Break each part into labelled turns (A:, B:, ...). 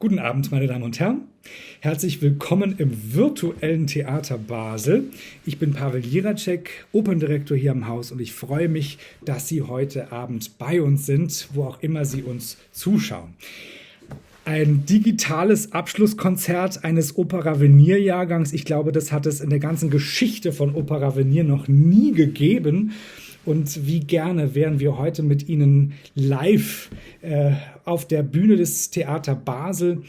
A: Guten Abend, meine Damen und Herren. Herzlich willkommen im virtuellen Theater Basel. Ich bin Pavel Jiracek, Operndirektor hier im Haus, und ich freue mich, dass Sie heute Abend bei uns sind, wo auch immer Sie uns zuschauen. Ein digitales Abschlusskonzert eines OperAvenir-Jahrgangs. Ich glaube, das hat es in der ganzen Geschichte von OperAvenir noch nie gegeben. Und wie gerne wären wir heute mit Ihnen live auf der Bühne des Theater Basel.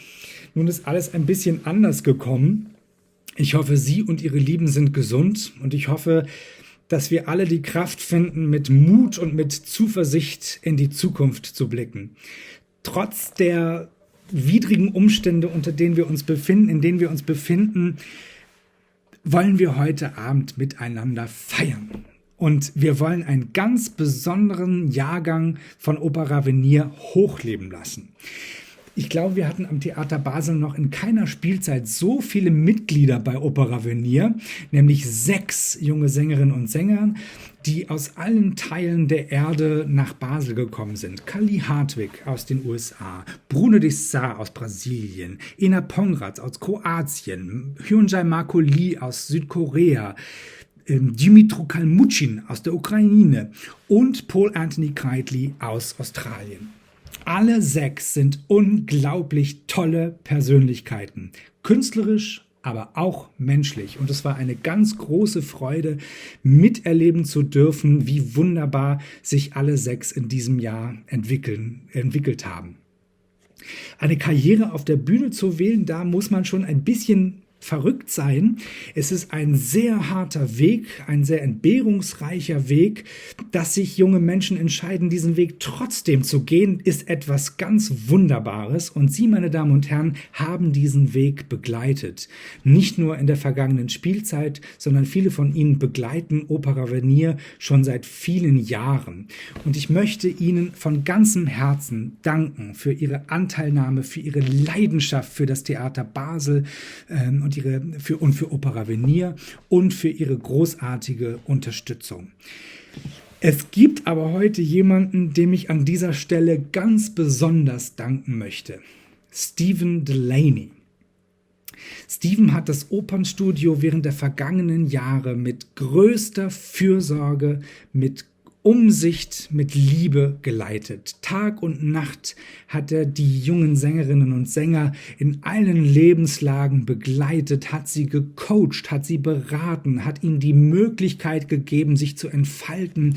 A: Nun ist alles ein bisschen anders gekommen. Ich hoffe, Sie und Ihre Lieben sind gesund, und ich hoffe, dass wir alle die Kraft finden, mit Mut und mit Zuversicht in die Zukunft zu blicken. Trotz der widrigen Umstände, unter denen wir uns befinden, in denen wir uns befinden, wollen wir heute Abend miteinander feiern. Und wir wollen einen ganz besonderen Jahrgang von OperAvenir hochleben lassen. Ich glaube, wir hatten am Theater Basel noch in keiner Spielzeit so viele Mitglieder bei OperAvenir, nämlich 6 junge Sängerinnen und Sänger, die aus allen Teilen der Erde nach Basel gekommen sind. Kali Hartwig aus den USA, Bruno Dessart aus Brasilien, Ena Pongratz aus Kroatien, Hyunjae Marco Lee aus Südkorea, Dimitro Kalmucin aus der Ukraine und Paul Anthony Keightley aus Australien. Alle 6 sind unglaublich tolle Persönlichkeiten, künstlerisch, aber auch menschlich. Und es war eine ganz große Freude, miterleben zu dürfen, wie wunderbar sich alle 6 in diesem Jahr entwickelt haben. Eine Karriere auf der Bühne zu wählen, da muss man schon ein bisschen verrückt sein. Es ist ein sehr harter Weg, ein sehr entbehrungsreicher Weg. Dass sich junge Menschen entscheiden, diesen Weg trotzdem zu gehen, ist etwas ganz Wunderbares. Und Sie, meine Damen und Herren, haben diesen Weg begleitet. Nicht nur in der vergangenen Spielzeit, sondern viele von Ihnen begleiten OperAvenir schon seit vielen Jahren. Und ich möchte Ihnen von ganzem Herzen danken für Ihre Anteilnahme, für Ihre Leidenschaft für das Theater Basel und für OperAvenir und für Ihre großartige Unterstützung. Es gibt aber heute jemanden, dem ich an dieser Stelle ganz besonders danken möchte. Stephen Delaney. Stephen hat das Opernstudio während der vergangenen Jahre mit größter Fürsorge, mit Umsicht, mit Liebe geleitet. Tag und Nacht hat er die jungen Sängerinnen und Sänger in allen Lebenslagen begleitet, hat sie gecoacht, hat sie beraten, hat ihnen die Möglichkeit gegeben, sich zu entfalten,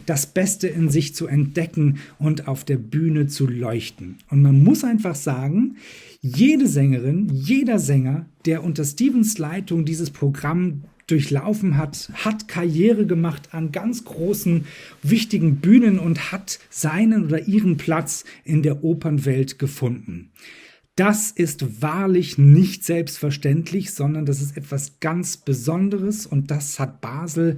A: das Beste in sich zu entdecken und auf der Bühne zu leuchten. Und man muss einfach sagen, jede Sängerin, jeder Sänger, der unter Stephens Leitung dieses Programm durchlaufen hat, hat Karriere gemacht an ganz großen, wichtigen Bühnen und hat seinen oder ihren Platz in der Opernwelt gefunden. Das ist wahrlich nicht selbstverständlich, sondern das ist etwas ganz Besonderes, und das hat Basel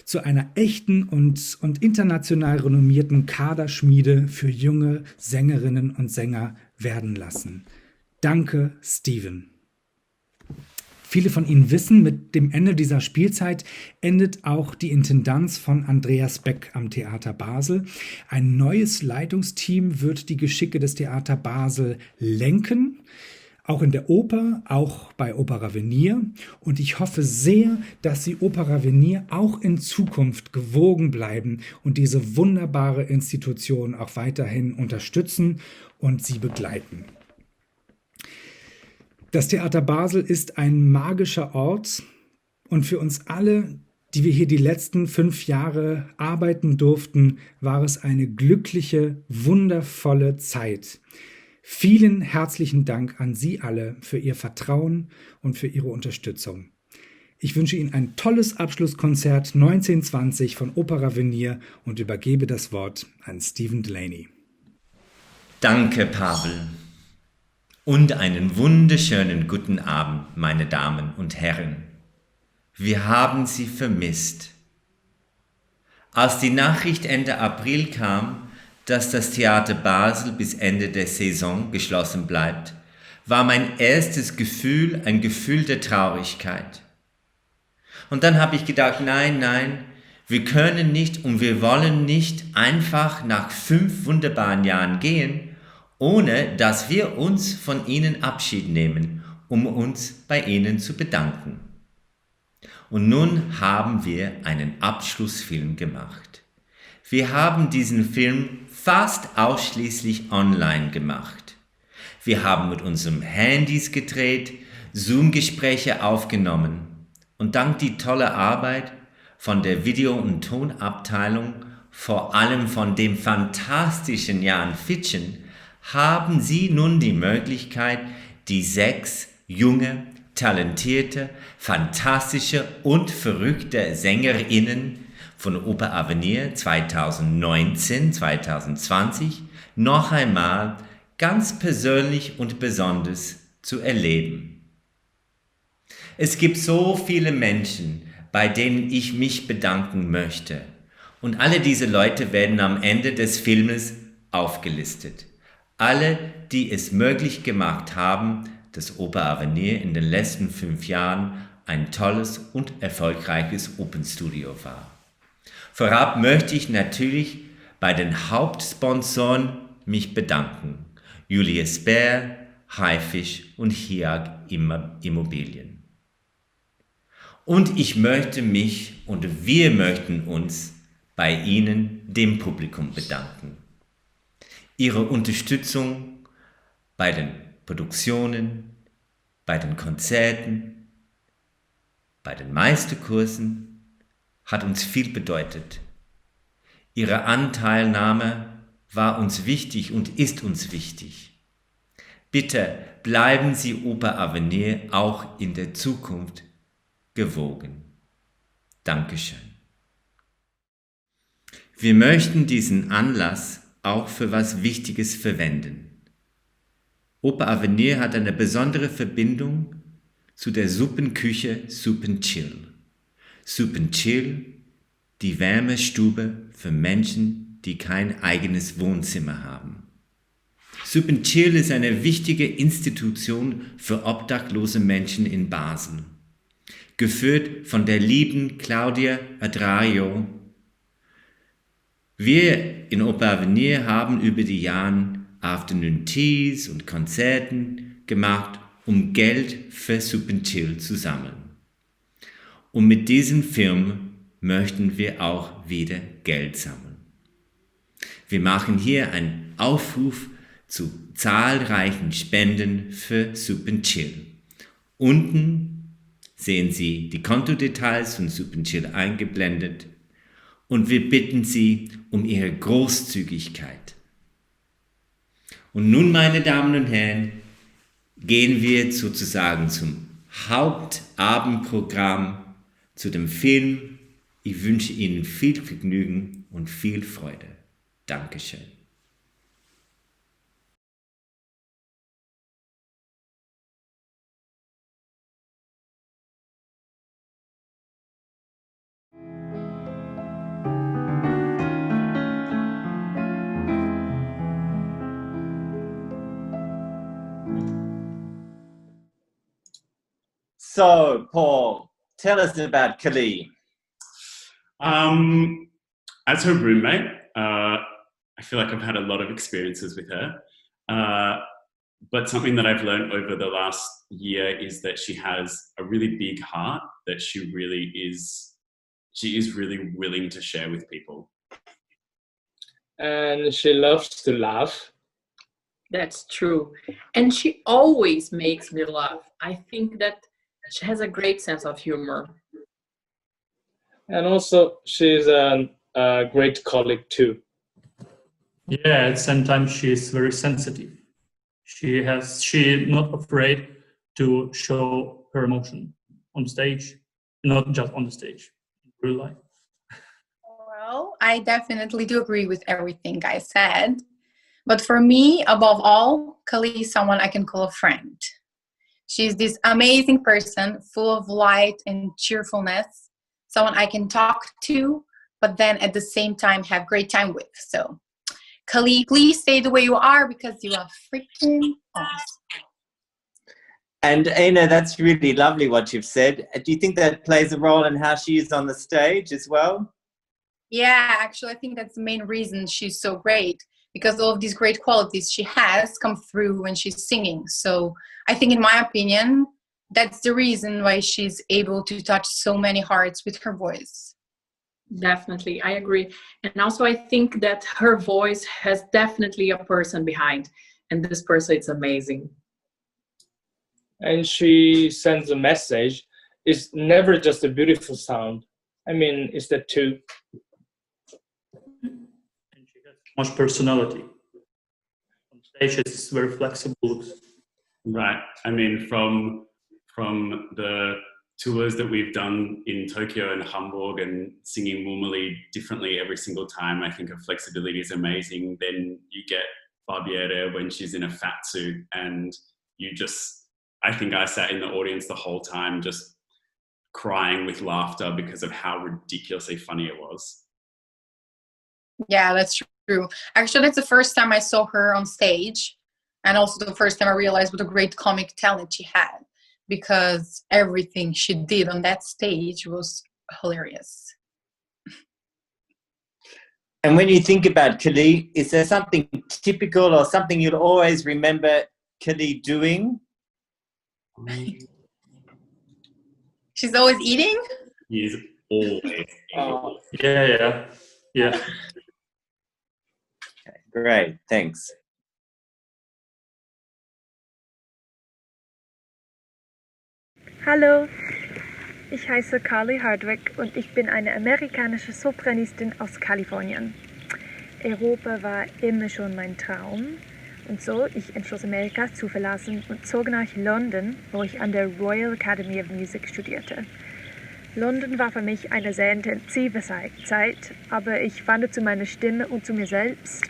A: zu einer echten und international renommierten Kaderschmiede für junge Sängerinnen und Sänger werden lassen. Danke, Stephen. Viele von Ihnen wissen, mit dem Ende dieser Spielzeit endet auch die Intendanz von Andreas Beck am Theater Basel. Ein neues Leitungsteam wird die Geschicke des Theater Basel lenken, auch in der Oper, auch bei OperAvenir. Und ich hoffe sehr, dass Sie OperAvenir auch in Zukunft gewogen bleiben und diese wunderbare Institution auch weiterhin unterstützen und sie begleiten. Das Theater Basel ist ein magischer Ort, und für uns alle, die wir hier die letzten 5 Jahre arbeiten durften, war es eine glückliche, wundervolle Zeit. Vielen herzlichen Dank an Sie alle für Ihr Vertrauen und für Ihre Unterstützung. Ich wünsche Ihnen ein tolles Abschlusskonzert 1920 von OperAvenir und übergebe das Wort an Stephen Delaney.
B: Danke, Pavel. Und einen wunderschönen guten Abend, meine Damen und Herren. Wir haben Sie vermisst. Als die Nachricht Ende April kam, dass das Theater Basel bis Ende der Saison geschlossen bleibt, war mein erstes Gefühl ein Gefühl der Traurigkeit. Und dann habe ich gedacht, nein, wir können nicht und wir wollen nicht einfach nach 5 wunderbaren Jahren gehen, ohne dass wir uns von ihnen Abschied nehmen, um uns bei ihnen zu bedanken. Und nun haben wir einen Abschlussfilm gemacht. Wir haben diesen Film fast ausschließlich online gemacht. Wir haben mit unseren Handys gedreht, Zoom-Gespräche aufgenommen und dank die tolle Arbeit von der Video- und Tonabteilung, vor allem von dem fantastischen Jan Fitschen, haben Sie nun die Möglichkeit, die 6 junge, talentierte, fantastische und verrückte SängerInnen von OperAvenir 2019-2020 noch einmal ganz persönlich und besonders zu erleben. Es gibt so viele Menschen, bei denen ich mich bedanken möchte. Und alle diese Leute werden am Ende des Filmes aufgelistet. Alle, die es möglich gemacht haben, dass OperAvenir in den letzten 5 Jahren ein tolles und erfolgreiches Opernstudio war. Vorab möchte ich natürlich bei den Hauptsponsoren mich bedanken. Julius Bär, Haifisch und Hiag Immobilien. Und ich möchte mich und wir möchten uns bei Ihnen, dem Publikum, bedanken. Ihre Unterstützung bei den Produktionen, bei den Konzerten, bei den Meisterkursen hat uns viel bedeutet. Ihre Anteilnahme war uns wichtig und ist uns wichtig. Bitte bleiben Sie OperAvenir auch in der Zukunft gewogen. Dankeschön. Wir möchten diesen Anlass auch für was Wichtiges verwenden. OperAvenir hat eine besondere Verbindung zu der Suppenküche Suppenchill. Suppenchill, die Wärmestube für Menschen, die kein eigenes Wohnzimmer haben. Suppenchill ist eine wichtige Institution für obdachlose Menschen in Basel. Geführt von der lieben Claudia Adrario. Wir in OperAvenir haben über die Jahre Afternoon Teas und Konzerten gemacht, um Geld für Suppenchill zu sammeln. Und mit diesem Film möchten wir auch wieder Geld sammeln. Wir machen hier einen Aufruf zu zahlreichen Spenden für Suppenchill. Unten sehen Sie die Kontodetails von Suppenchill eingeblendet und wir bitten Sie um Ihre Großzügigkeit. Und nun, meine Damen und Herren, gehen wir sozusagen zum Hauptabendprogramm, zu dem Film. Ich wünsche Ihnen viel Vergnügen und viel Freude. Dankeschön.
C: So, Paul, tell us about Kali.
D: As her roommate, I feel like I've had a lot of experiences with her. But something that I've learned over the last year is that she has a really big heart, that she is really willing to share with people.
E: And she loves to laugh.
F: That's true. And she always makes me laugh. I think that she has a great sense of humor.
E: And also, she's a great colleague too.
G: Yeah, at the same time, she is very sensitive. She not afraid to show her emotion on stage, not just on the stage, in real life.
H: Well, I definitely do agree with everything I said. But for me, above all, Kali is someone I can call a friend. She's this amazing person, full of light and cheerfulness, someone I can talk to, but then at the same time have great time with. So, Kali, please stay the way you are because you are freaking awesome.
C: And Aina, that's really lovely what you've said. Do you think that plays a role in how she is on the stage as well?
H: Yeah, actually, I think that's the main reason she's so great. because all of these great qualities she has come through when she's singing. So I think, in my opinion, that's the reason why she's able to touch so many hearts with her voice.
F: Definitely, I agree. And also I think that her voice has definitely a person behind, and this person is amazing.
E: And she sends a message. It's never just a beautiful sound. I mean, it's that too.
G: And she has much personality. On stage, it's very flexible.
D: Right. I mean, from the tours that we've done in Tokyo and Hamburg and singing Murmeli differently every single time, I think her flexibility is amazing. Then you get Barbiere when she's in a fat suit, and you just, I think I sat in the audience the whole time just crying with laughter because of how ridiculously funny it was.
H: Yeah, that's true. Actually, that's the first time I saw her on stage, and also the first time I realized what a great comic talent she had, because everything she did on that stage was hilarious.
C: And when you think about Kali, is there something typical or something you'll always remember Kali doing?
H: She's always eating?
D: He's always
G: Yeah.
C: Okay, great, thanks.
I: Hallo, ich heiße Carly Hardwick und ich bin eine amerikanische Sopranistin aus Kalifornien. Europa war immer schon mein Traum und so ich entschloss Amerika zu verlassen und zog nach London, wo ich an der Royal Academy of Music studierte. London war für mich eine sehr intensive Zeit, aber ich fand zu meiner Stimme und zu mir selbst.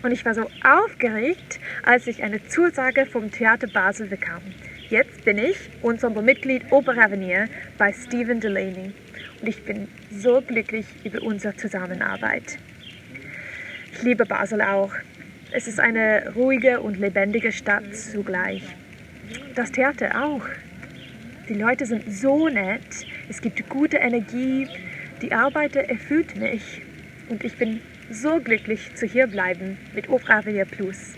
I: Und ich war so aufgeregt, als ich eine Zusage vom Theater Basel bekam. Jetzt bin ich Ensemblemitglied OperAvenir bei Stephen Delaney und ich bin so glücklich über unsere Zusammenarbeit. Ich liebe Basel auch. Es ist eine ruhige und lebendige Stadt zugleich. Das Theater auch. Die Leute sind so nett, es gibt gute Energie, die Arbeit erfüllt mich und ich bin so glücklich zu hier bleiben mit OperAvenir Plus.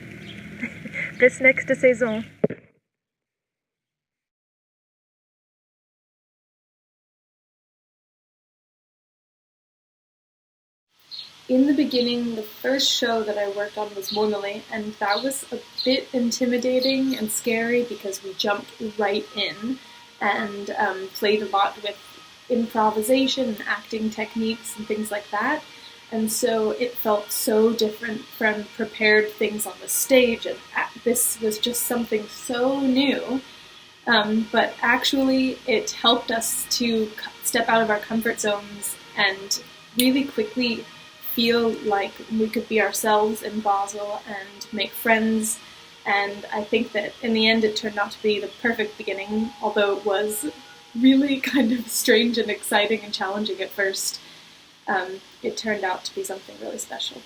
I: Bis nächste Saison.
J: In the beginning, the first show that I worked on was Monate, and that was a bit intimidating and scary because we jumped right in and played a lot with improvisation and acting techniques and things like that. And so it felt so different from prepared things on the stage, and this was just something so new. But actually, it helped us to step out of our comfort zones and really quickly feel like we could be ourselves in Basel and make friends. And I think that in the end it turned out to be the perfect beginning, although it was really kind of strange and exciting and challenging at first. It turned out to be something really special.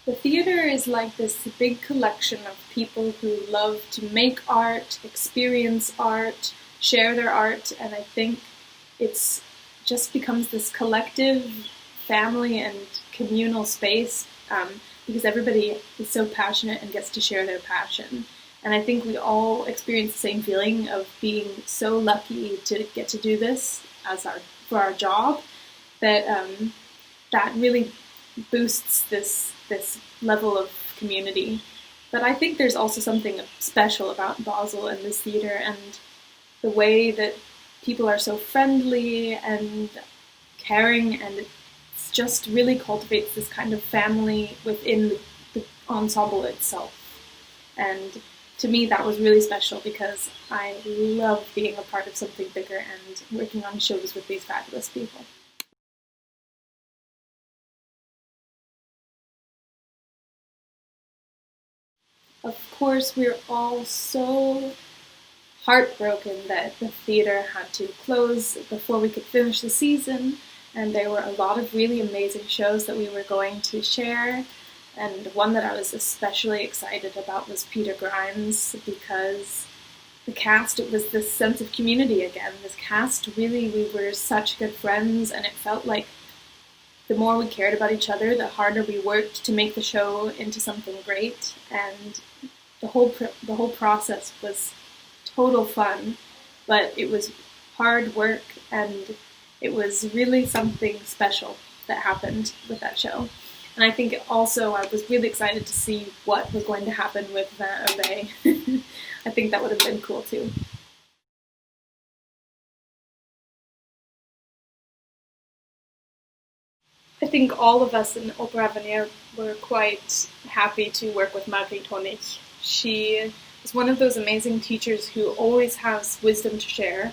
J: The theater is like this big collection of people who love to make art, experience art, share their art, and I think it's just becomes this collective family and communal space because everybody is so passionate and gets to share their passion. And I think we all experience the same feeling of being so lucky to get to do this as for our job, that that really boosts this level of community. But I think there's also something special about Basel and this theater and the way that people are so friendly and caring, and it just really cultivates this kind of family within the ensemble itself. And to me that was really special because I love being a part of something bigger and working on shows with these fabulous people. Of course, we're all so heartbroken that the theater had to close before we could finish the season, and there were a lot of really amazing shows that we were going to share, and one that I was especially excited about was Peter Grimes, because the cast, it was this sense of community again. This cast, really, we were such good friends, and it felt like the more we cared about each other, the harder we worked to make the show into something great. And the whole process was total fun, but it was hard work, and it was really something special that happened with that show. And I think also I was really excited to see what was going to happen with Obey. I think that would have been cool too. I think all of us in OperAvenir were quite happy to work with Margrit Honig. She is one of those amazing teachers who always has wisdom to share.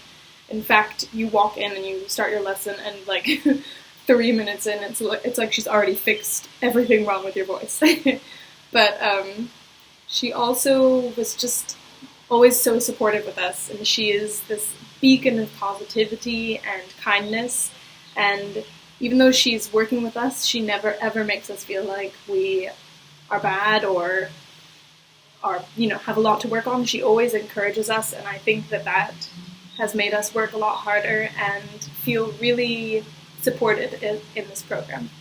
J: In fact, you walk in and you start your lesson, and like 3 minutes in, it's like she's already fixed everything wrong with your voice. But she also was just always so supportive with us, and she is this beacon of positivity and kindness. And even though she's working with us, she never ever makes us feel like we are bad or are, have a lot to work on. She always encourages us, and I think that has made us work a lot harder and feel really supported in this program.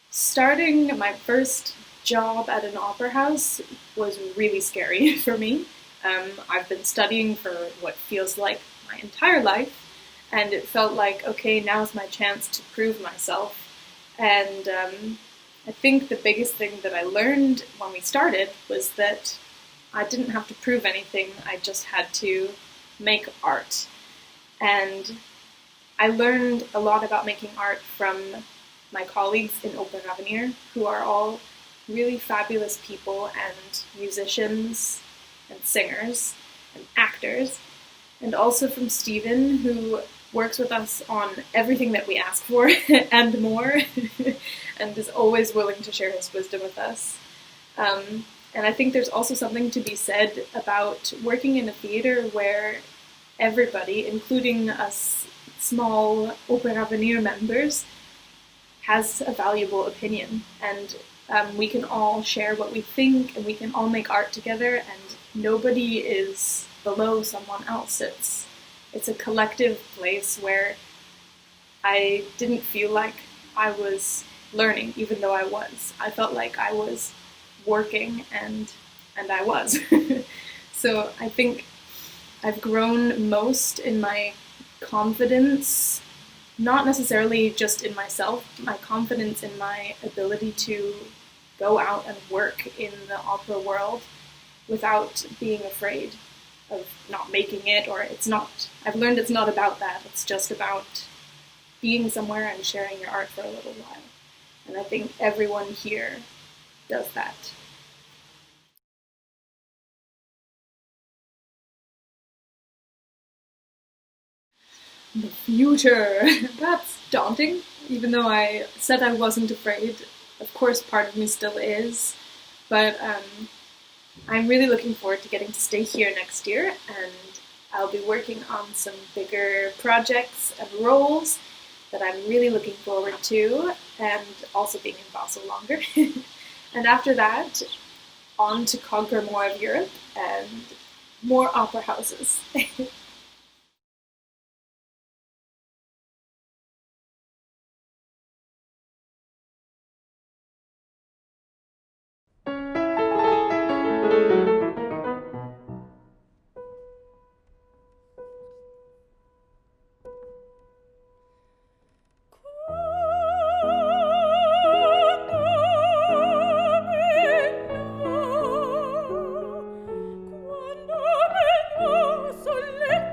J: Starting my first job at an opera house was really scary for me. I've been studying for what feels like my entire life, and it felt like, okay, now's my chance to prove myself. And I think the biggest thing that I learned when we started was that I didn't have to prove anything, I just had to make art. And I learned a lot about making art from my colleagues in OperAvenir, who are all really fabulous people and musicians and singers and actors, and also from Stephen, who works with us on everything that we ask for and more, and is always willing to share his wisdom with us. And I think there's also something to be said about working in a theater where everybody, including us small OperAvenir members, has a valuable opinion, and we can all share what we think, and we can all make art together, and nobody is below someone else. It's a collective place where I didn't feel like I was learning, even though I was. I felt like I was working, and I was. So I think I've grown most in my confidence, not necessarily just in myself, my confidence in my ability to go out and work in the opera world without being afraid of not making it, or I've learned it's not about that, it's just about being somewhere and sharing your art for a little while. And I think everyone here does that. The future, that's daunting. Even though I said I wasn't afraid, of course part of me still is, but I'm really looking forward to getting to stay here next year, and I'll be working on some bigger projects and roles that I'm really looking forward to, and also being in Basel longer. And after that, on to conquer more of Europe and more opera houses.
K: Quando vengo sul letto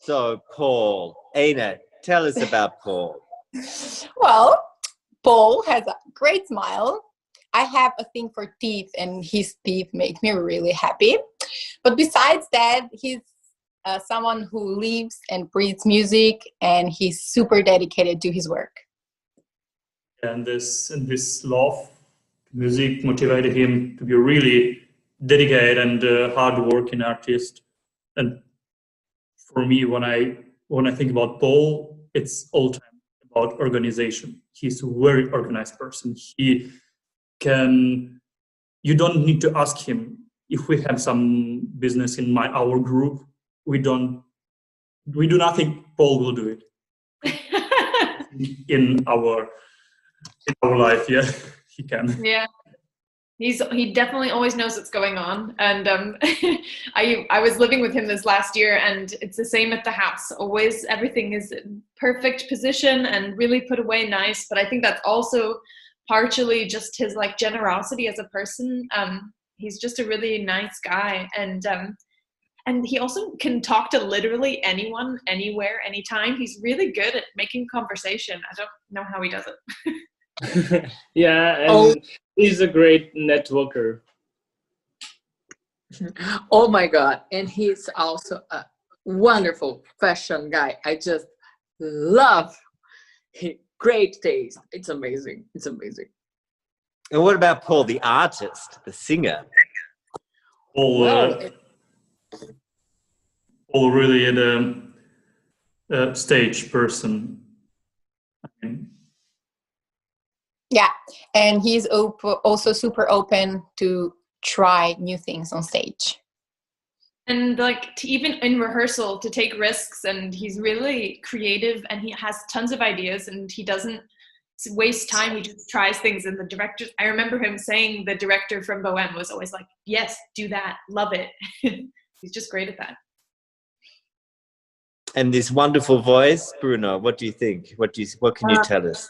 C: So, Paul, Aina, tell us about Paul.
H: Well, Paul has a great smile. I have a thing for teeth, and his teeth make me really happy. But besides that, he's someone who lives and breathes music, and he's super dedicated to his work.
G: And this love music motivated him to be a really dedicated and hard-working artist. And for me, when I think about Paul, it's all time about organization. He's a very organized person. You don't need to ask him if we have some business in our group. We do nothing. Paul will do it in our life. Yeah, he can.
K: Yeah. He definitely always knows what's going on, and I was living with him this last year, and it's the same at the house. Always everything is in perfect position and really put away nice. But I think that's also partially just his like generosity as a person. He's just a really nice guy, and he also can talk to literally anyone, anywhere, anytime. He's really good at making conversation. I don't know how he does it.
E: Yeah, and he's a great networker.
L: Oh my God. And he's also a wonderful fashion guy. I just love his great taste. It's amazing. It's amazing.
C: And what about Paul, the artist, the singer?
G: Paul really a stage person.
H: Yeah, and he's also super open to try new things on stage.
K: And like to even in rehearsal to take risks, and he's really creative, and he has tons of ideas, and he doesn't waste time. He just tries things, and the director, I remember him saying, the director from Bohème was always like, yes, do that, love it. He's just great at that.
C: And this wonderful voice, Bruno, what do you think? What can you tell us?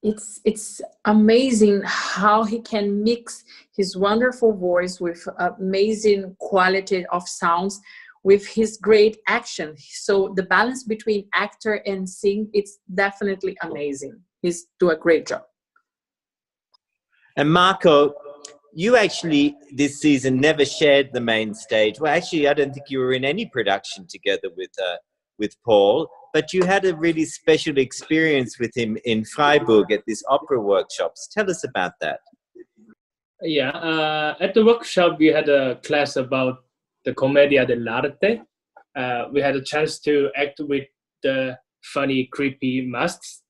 L: It's amazing how he can mix his wonderful voice with amazing quality of sounds with his great action. So the balance between actor and sing, it's definitely amazing. He's doing a great job.
C: And Marco, you actually this season never shared the main stage. Well, actually, I don't think you were in any production together with Paul, but you had a really special experience with him in Freiburg at this opera workshops. Tell us about that.
E: Yeah, at the workshop, we had a class about the Commedia dell'arte. We had a chance to act with the funny, creepy masks.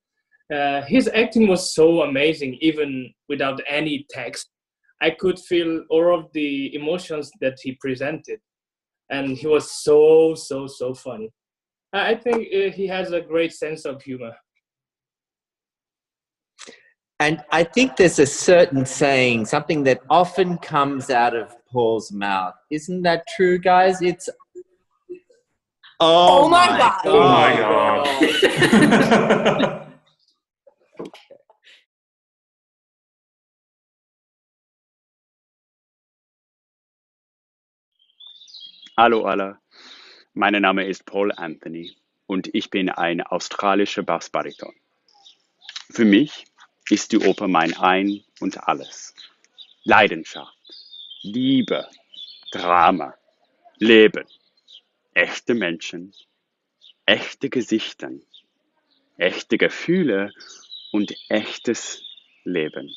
E: His acting was so amazing, even without any text. I could feel all of the emotions that he presented. And he was so funny. I think he has a great sense of humor.
C: And I think there's a certain saying, something that often comes out of Paul's mouth. Isn't that true, guys? It's, oh my God.
G: Oh my God.
M: Hallo alle, mein Name ist Paul Anthony und ich bin ein australischer Bassbariton. Für mich ist die Oper mein Ein und Alles. Leidenschaft, Liebe, Drama, Leben, echte Menschen, echte Gesichter, echte Gefühle und echtes Leben.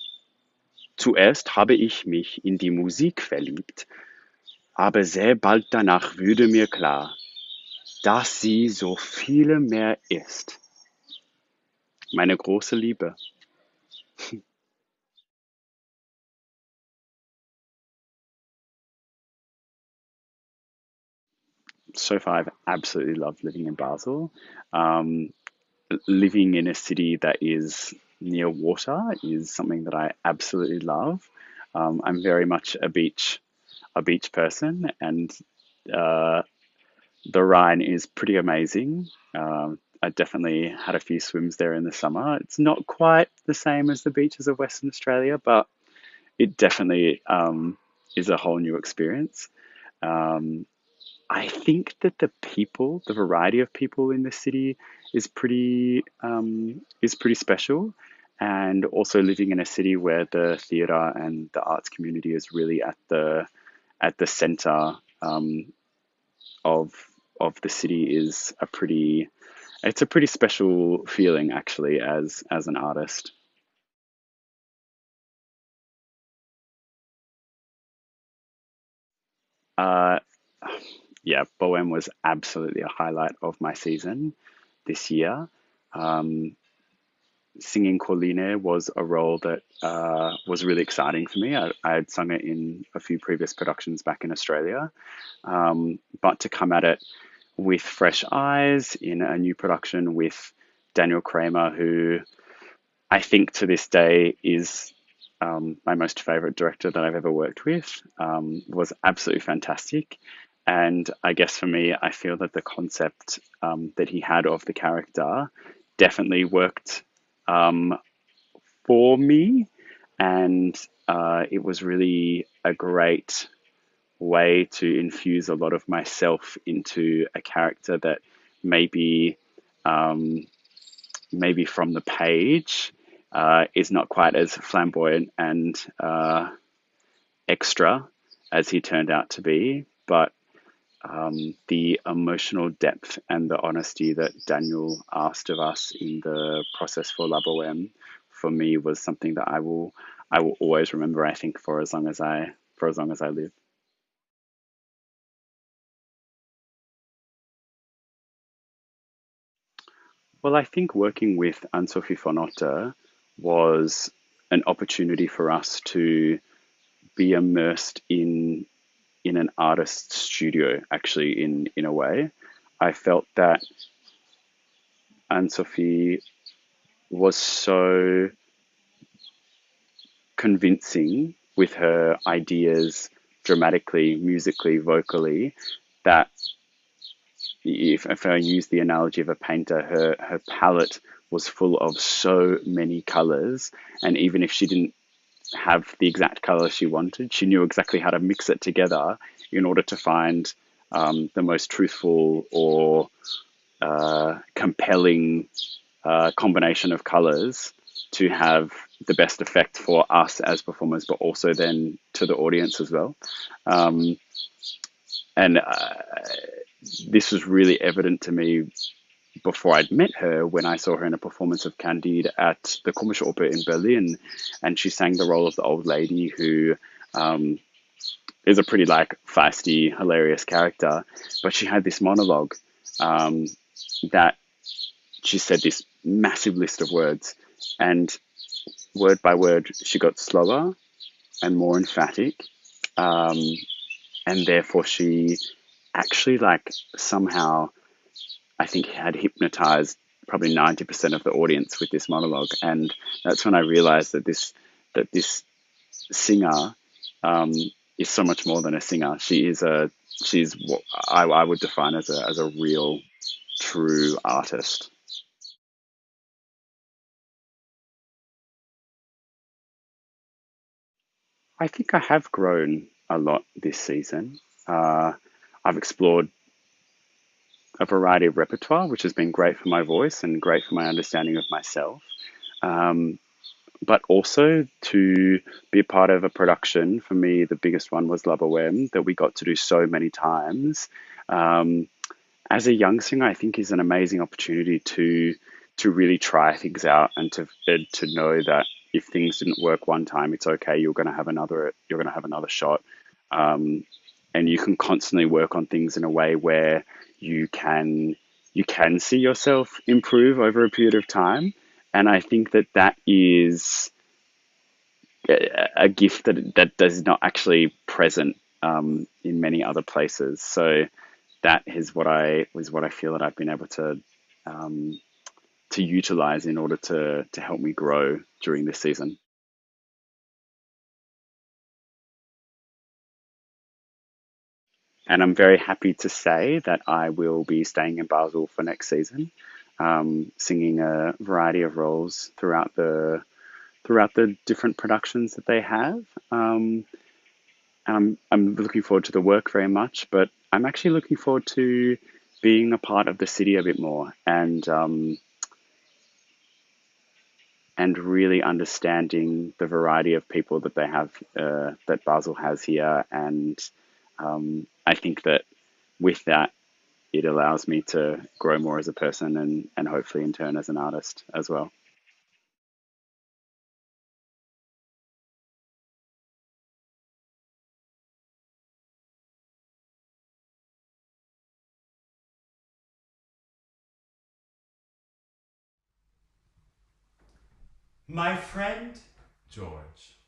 M: Zuerst habe ich mich in die Musik verliebt, aber sehr bald danach wurde mir klar, dass sie so viel mehr ist. Meine große Liebe. So far, I've absolutely loved living in Basel. Living in a city that is near water is something that I absolutely love. I'm very much a beach person, and the Rhine is pretty amazing. I definitely had a few swims there in the summer. It's not quite the same as the beaches of Western Australia, but it definitely is a whole new experience. I think that the variety of people in the city is pretty special, and also living in a city where the theatre and the arts community is really at the centre of the city is it's a pretty special feeling actually as an artist. Uh, yeah, Bohem was absolutely a highlight of my season this year. Singing Colline was a role that was really exciting for me. I had sung it in a few previous productions back in Australia, but to come at it with fresh eyes in a new production with Daniel Kramer, who I think to this day is my most favorite director that I've ever worked with, was absolutely fantastic. And I guess for me, I feel that the concept that he had of the character definitely worked for me. And it was really a great way to infuse a lot of myself into a character that maybe from the page is not quite as flamboyant and extra as he turned out to be, but the emotional depth and the honesty that Daniel asked of us in the process for La Boheme, for me, was something that I will always remember. I think for as long as I live. Well, I think working with Anne-Sophie von Otter was an opportunity for us to be immersed in an artist's studio, actually, in a way. I felt that Anne-Sophie was so convincing with her ideas dramatically, musically, vocally, that if I use the analogy of a painter, her palette was full of so many colors, and even if she didn't have the exact color she wanted, she knew exactly how to mix it together in order to find the most truthful or compelling combination of colors to have the best effect for us as performers, but also then to the audience as well. And this was really evident to me before I'd met her, when I saw her in a performance of Candide at the Komische Oper in Berlin, and she sang the role of the old lady who is a pretty feisty, hilarious character, but she had this monologue that she said this massive list of words, and word by word she got slower and more emphatic, and therefore she actually somehow, I think, had hypnotized probably 90% of the audience with this monologue. And that's when I realized that this singer is so much more than a singer. She's what I would define as a real, true artist. I think I have grown a lot this season. I've explored a variety of repertoire, which has been great for my voice and great for my understanding of myself. But also to be a part of a production, for me, the biggest one was La Boheme, that we got to do so many times. As a young singer, I think is an amazing opportunity to really try things out and to know that if things didn't work one time, it's okay. You're going to have another shot, and you can constantly work on things in a way where you can see yourself improve over a period of time. And I think that is a gift that is not actually present in many other places. So that is what I feel that I've been able to utilize in order to help me grow during this season. And I'm very happy to say that I will be staying in Basel for next season, singing a variety of roles throughout the different productions that they have. I'm looking forward to the work very much, but I'm actually looking forward to being a part of the city a bit more and really understanding the variety of people that they have, that Basel has here. And I think that with that, it allows me to grow more as a person and hopefully in turn as an artist as well.
N: My friend George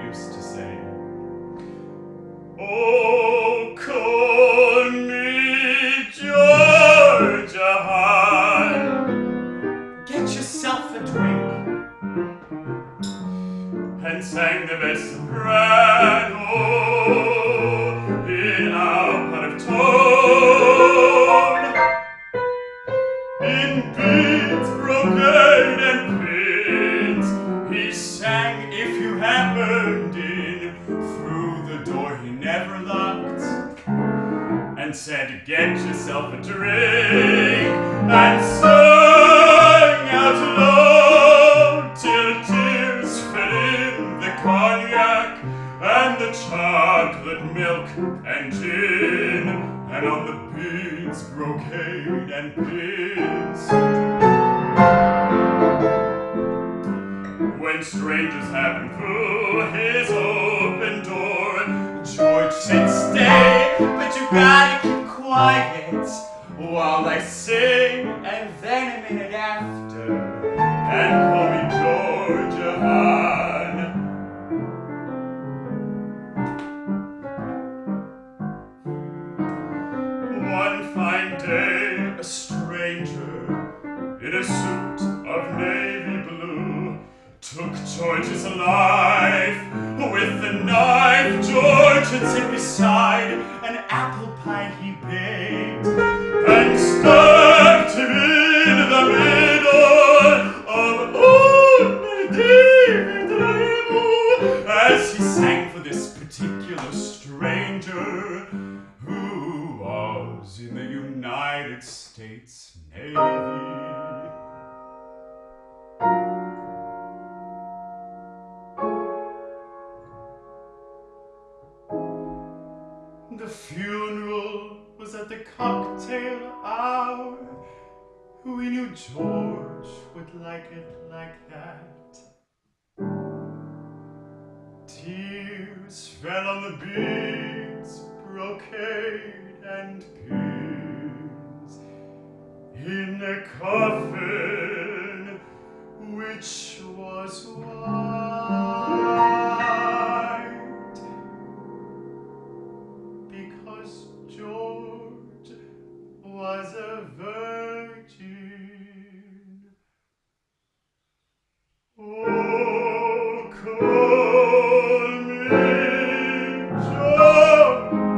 N: used to say, "Oh, call me Georgia Han. Get yourself a drink," and sang the best soprano in our part of tone. In beats broken and pins, he sang if you happened in. Through the door he never locked, and said, "Get yourself a drink," and sang out loud till tears fell in the cognac and the chocolate milk and gin, and on the beads, brocade, and pins. When strangers happened through his open door, George said, "Stay, but you gotta keep quiet while I sing," and then a minute after, and call me Georgia Han. One fine day, a stranger in a suit of navy blue took George's life with the knife George had set beside an apple pie he baked, and stabbed him in the middle of "Oh, David," as he sang for this particular stranger who was in the United States Navy. The funeral was at the cocktail hour. We knew George would like it like that. Tears fell on the beads, brocade, and pins in a coffin which was white, because George was a virgin. Oh, call me Georgia.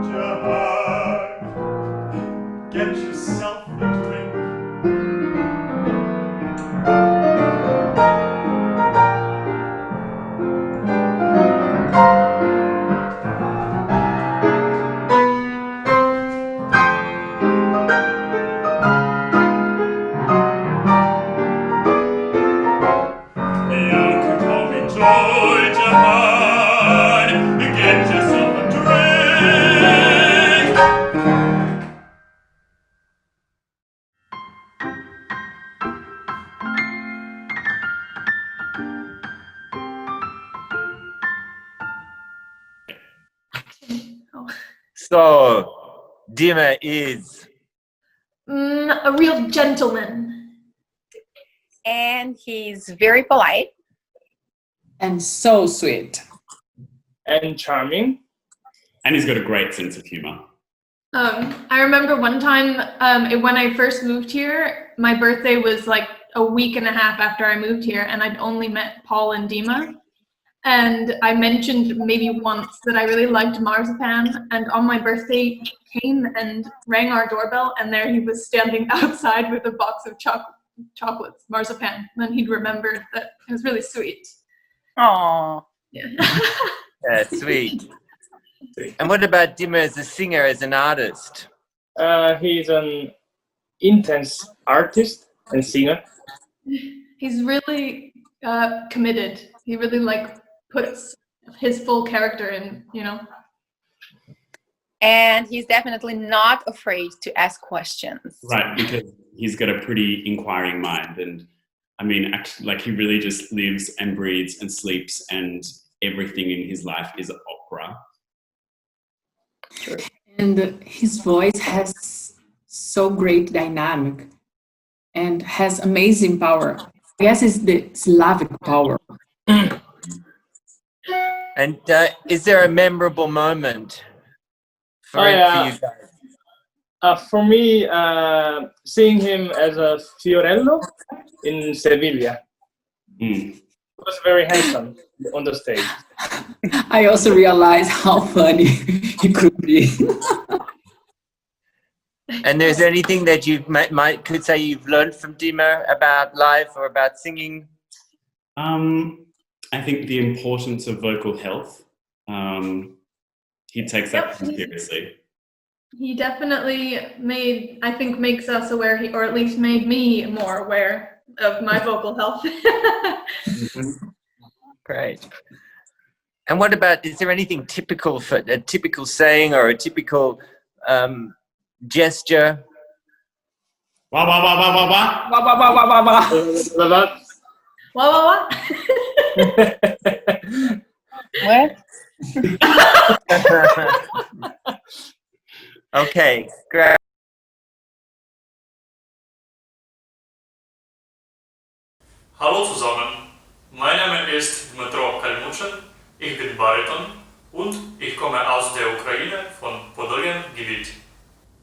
N: Get yourself a drink.
B: So, Dima is
K: a real gentleman.
H: And he's very polite.
O: And so sweet.
E: And charming.
D: And he's got a great sense of humor.
K: I remember one time when I first moved here, my birthday was like a week and a half after I moved here, and I'd only met Paul and Dima. And I mentioned maybe once that I really liked marzipan, and on my birthday he came and rang our doorbell, and there he was standing outside with a box of chocolates, marzipan. And then he'd remembered that. It was really sweet.
H: Aww.
K: Yeah.
B: Yeah, sweet.
C: And what about Dimmer as a singer, as an artist?
E: He's an intense artist and singer.
K: He's really committed. He really like puts his full character in, you know.
H: And he's definitely not afraid to ask questions.
D: Right, because he's got a pretty inquiring mind, and I mean, actually, like, he really just lives and breathes and sleeps, and everything in his life is opera.
O: True. And his voice has so great dynamic and has amazing power. I guess it's the Slavic power.
C: And is there a memorable moment for you guys?
E: For me, seeing him as a Fiorello in Sevilla. He was very handsome on the stage.
O: I also realized how funny he could be.
C: And there's anything that you could say you've learned from Dimmer about life or about singing?
D: I think the importance of vocal health. He takes that seriously.
K: He definitely makes us aware, or at least made me more aware of my vocal health.
C: Great. And what about, is there anything typical for a typical saying or a typical gesture?
D: Wah, wah, wah, wah, wah, wah.
O: Wah, wah, wah, wah, wah, wah.
K: Wah, wah, wah.
H: What?
C: Okay, great.
P: Hallo zusammen, mein Name ist Dmytro Kalmuchin, ich bin Bariton und ich komme aus der Ukraine von Podolien-Gebiet.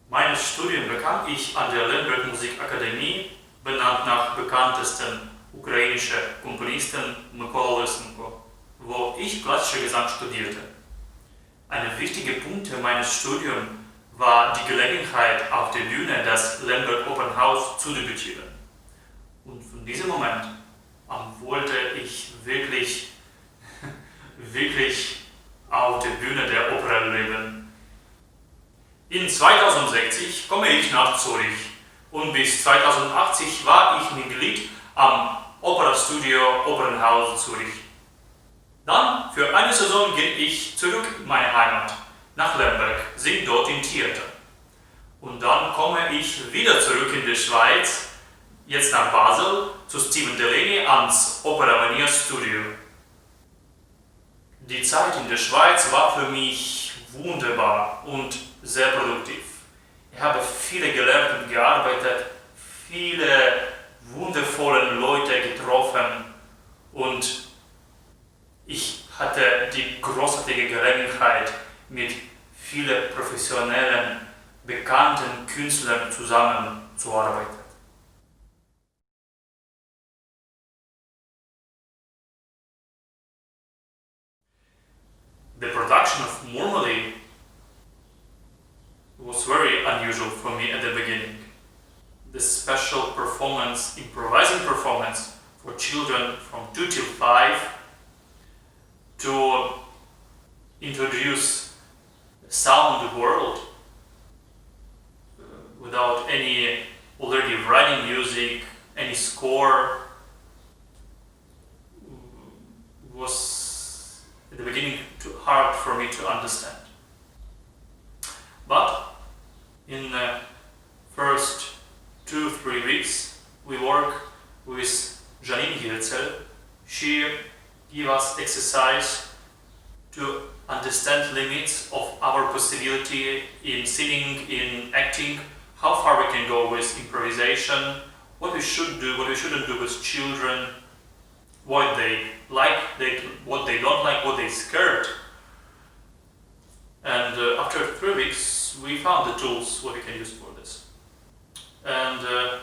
P: Mein Studium bekam ich an der Lemberg Musikakademie, benannt nach bekanntesten ukrainischen Komponisten Mykola Lysenko, wo ich klassische Gesang studierte. Ein wichtiger Punkt meines Studiums war die Gelegenheit, auf der Bühne das Lemberg Opernhaus zu debütieren. Und von diesem Moment an wollte ich wirklich auf der Bühne der Oper leben. In 2060 komme ich nach Zürich und bis 2080 war ich Mitglied am Opernstudio Opernhaus Zürich. Dann für eine Saison ging ich zurück in meine Heimat, nach Lemberg, singe dort im Theater. Und dann komme ich wieder zurück in die Schweiz, jetzt nach Basel, zu Steven Delaney ans OperAvenir-Studio. Die Zeit in der Schweiz war für mich wunderbar und sehr produktiv. Ich habe viele gelernt und gearbeitet, viele wundervolle Leute getroffen und ich hatte die großartige Gelegenheit, mit vielen professionellen, bekannten Künstlern zusammenzuarbeiten. The production of Normally was very unusual for me at the beginning. The special performance, improvising performance for children from 2 till 5 to introduce the sound world without any already writing music, any score, was at the beginning too hard for me to understand. But in the first 2-3 weeks we work with Janine Hirzel. She gave us exercise to understand limits of our possibility in singing, in acting, how far we can go with improvisation, what we should do, what we shouldn't do with children, what they like, what they don't like, what they're scared. And after 3 weeks, we found the tools what we can use for this. And the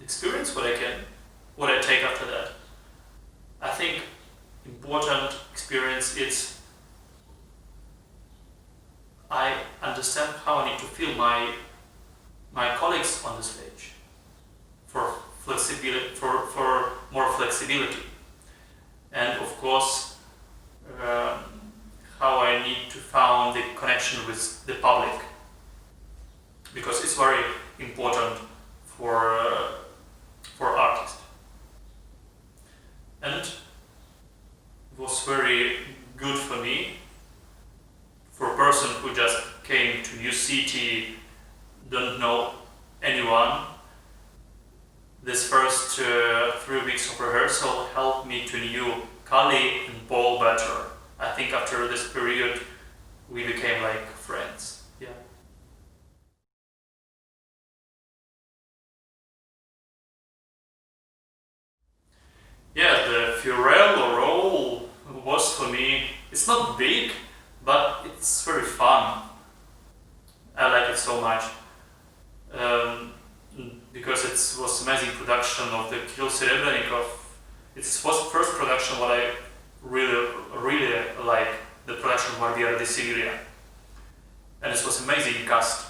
P: experience what I take after that. I think important experience is I understand how I need to feel my colleagues on the stage for flexibility, for more flexibility, and of course how I need to found the connection with the public, because it's very important for artists. And it was very good for me, for a person who just came to new city, don't know anyone. This first 3 weeks of rehearsal helped me to know Kali and Paul better. I think after this period we became like friends. Yeah. Yeah, the Fiorello role was for me, it's not big, but it's very fun. I like it so much. Because it was amazing production of the Kirill Serebrennikov. It was first production what I really like, the production of Barbieri di Siviglia. And it was amazing cast,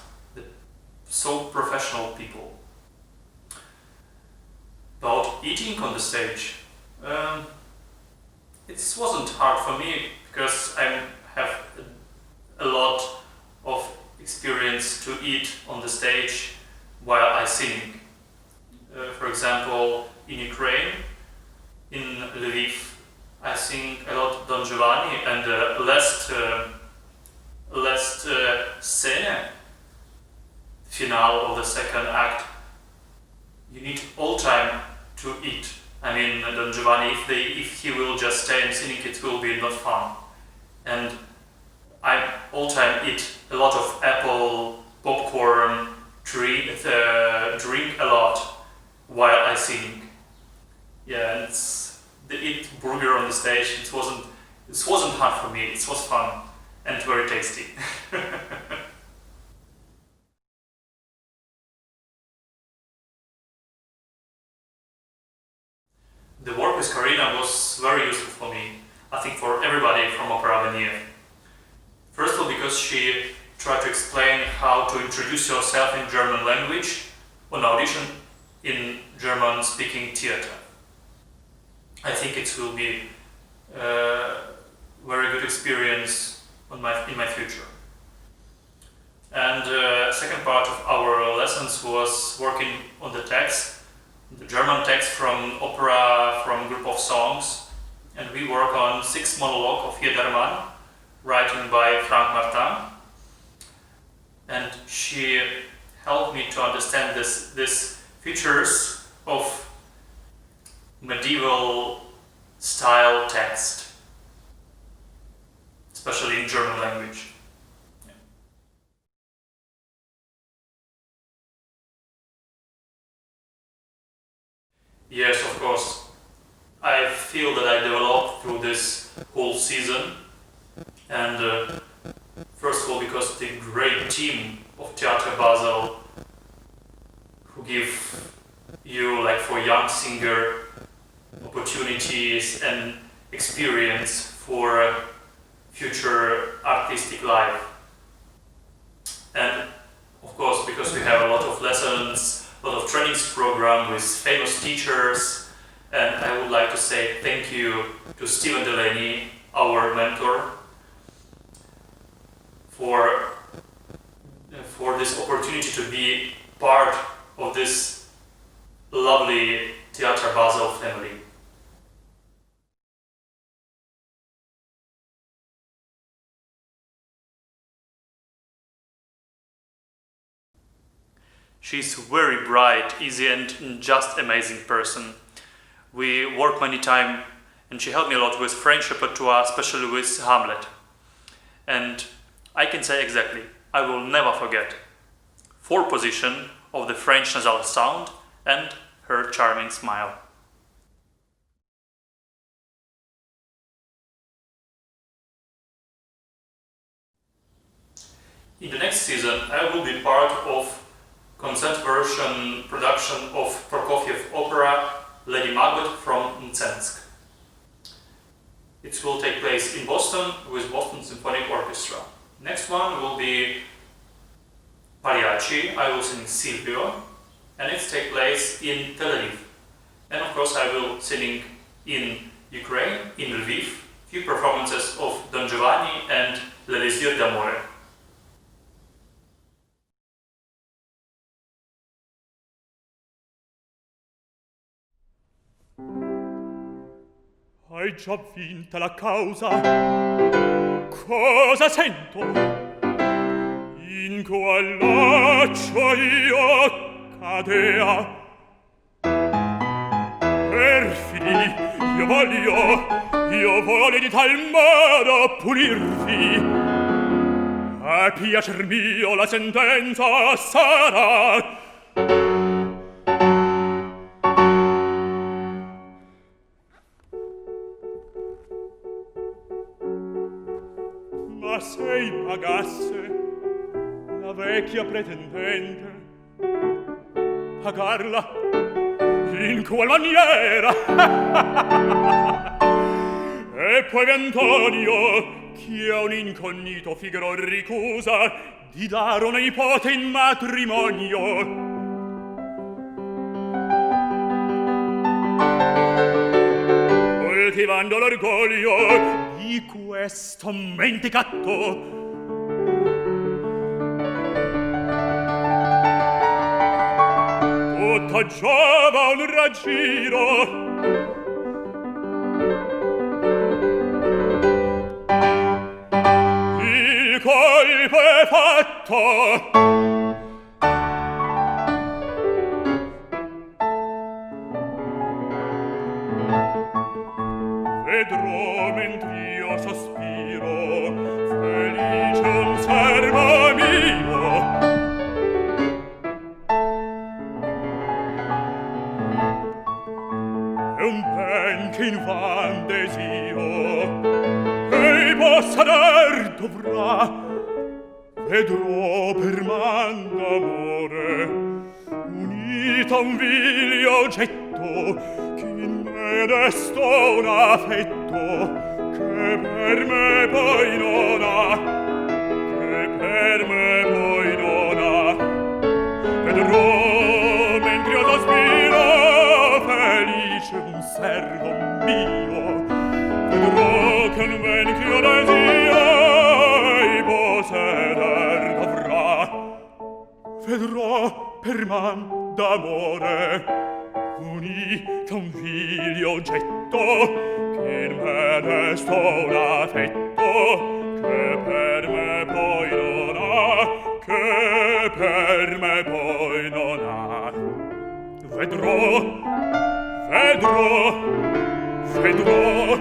P: so professional people. About eating on the stage, it wasn't hard for me because I have a lot of experience to eat on the stage while I sing. For example, in Ukraine, in Lviv, I sing a lot Don Giovanni, and last scene, finale of the second act, you need all time to eat. I mean, Don Giovanni, if he will just stay and sing, it will be not fun. And I all time eat a lot of apple, popcorn, drink a lot while I sing. Yeah, and the eat burger on the stage. It wasn't hard for me. It was fun and very tasty. The work with Karina was very useful for me. I think for everybody from OperAvenir. First of all, because she tried to explain how to introduce yourself in German language on audition in German-speaking theater. I think it will be a very good experience in my future. And the second part of our lessons was working on the text, the German text from opera, from group of songs, and we work on 6 monologue of Jedermann, written by Frank Martin. And she helped me to understand these features of medieval style text, especially in German language. Yes, of course. I feel that I developed through this whole season, and first of all, because the great team of Theater Basel, who give you, like for young singer, opportunities and experience for future artistic life. And of course, because we have a lot of lessons, a lot of trainings program with famous teachers, and I would like to say thank you to Stephen Delaney, our mentor, for this opportunity to be part of this lovely Theater Basel family. She's very bright, easy, and just amazing person. We work many times, and she helped me a lot with French repertoire, especially with Hamlet. And I can say exactly, I will never forget 4 position of the French nasal sound and her charming smile. In the next season, I will be part of concert version production of Prokofiev opera Lady Macbeth from Mcensk. It will take place in Boston with Boston Symphonic Orchestra. Next one will be Pagliacci. I will sing Silvio, and it takes place in Tel Aviv. And of course I will sing in Ukraine, in Lviv, few performances of Don Giovanni and L'Elisir d'Amore.
N: Hai già vinta la causa? Cosa sento? In qual laccio io cadea? Perfidi, io voglio di tal modo punirvi. A piacer mio la sentenza sarà. Ma se pagasse la vecchia pretendente, pagarla in qual maniera? E poi Antonio, che a un incognito Figaro ricusa di dare una nipote in matrimonio. Coltivando l'orgoglio di questo mendicanto, tutto giova un raggiro. Il colpo è fatto. Vedrò mentr'io sospiro, felice un servo mio. È un ben che invan desio ei possa dar dovrà. Vedrò per man d'amore unita un vilio oggetto che in me destò un affetto che per me poi non ha, che per me poi non ha. Vedrò mentr'io sospiro, felice un servo mio. Vedrò che un ben ch'io desio ei posseder dovrà. Vedrò per man d'amore unita un vilio oggetto che in me destò un affetto che per me poi non ha, che per me poi non ha. Vedrò, vedrò, vedrò,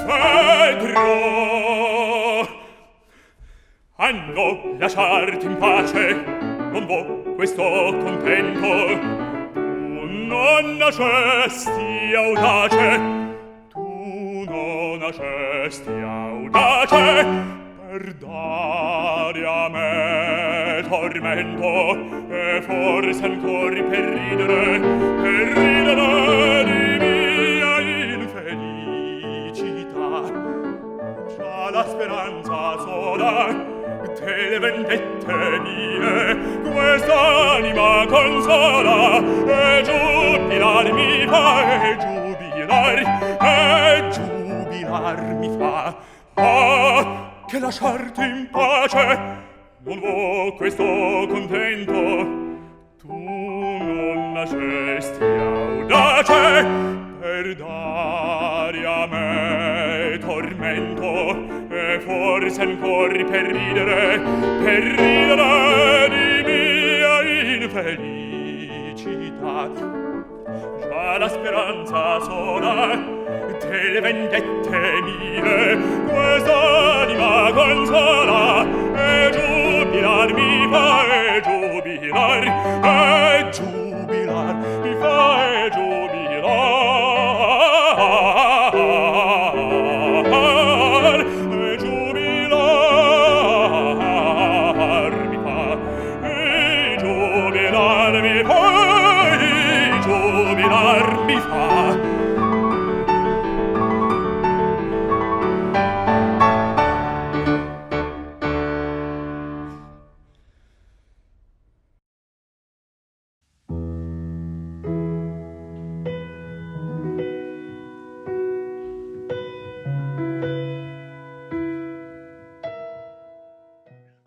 N: vedrò. Ah no, lasciarti in pace, non vo' questo contento. Non nascesti audace, tu non nascesti audace per dare a me tormento e forse ancora per ridere di mia infelicità. Già la speranza sola delle vendette mie quest'anima consola e giubilar mi fa, e giubilar mi fa. Ah, che lasciarti in pace non vo' questo contento. Tu non nascesti audace per dare a me tormento e forse ancora per ridere di mia infelicità. Già la speranza sola delle vendette mie quest'anima consola e giubilar mi fa, e giubilar mi fa, e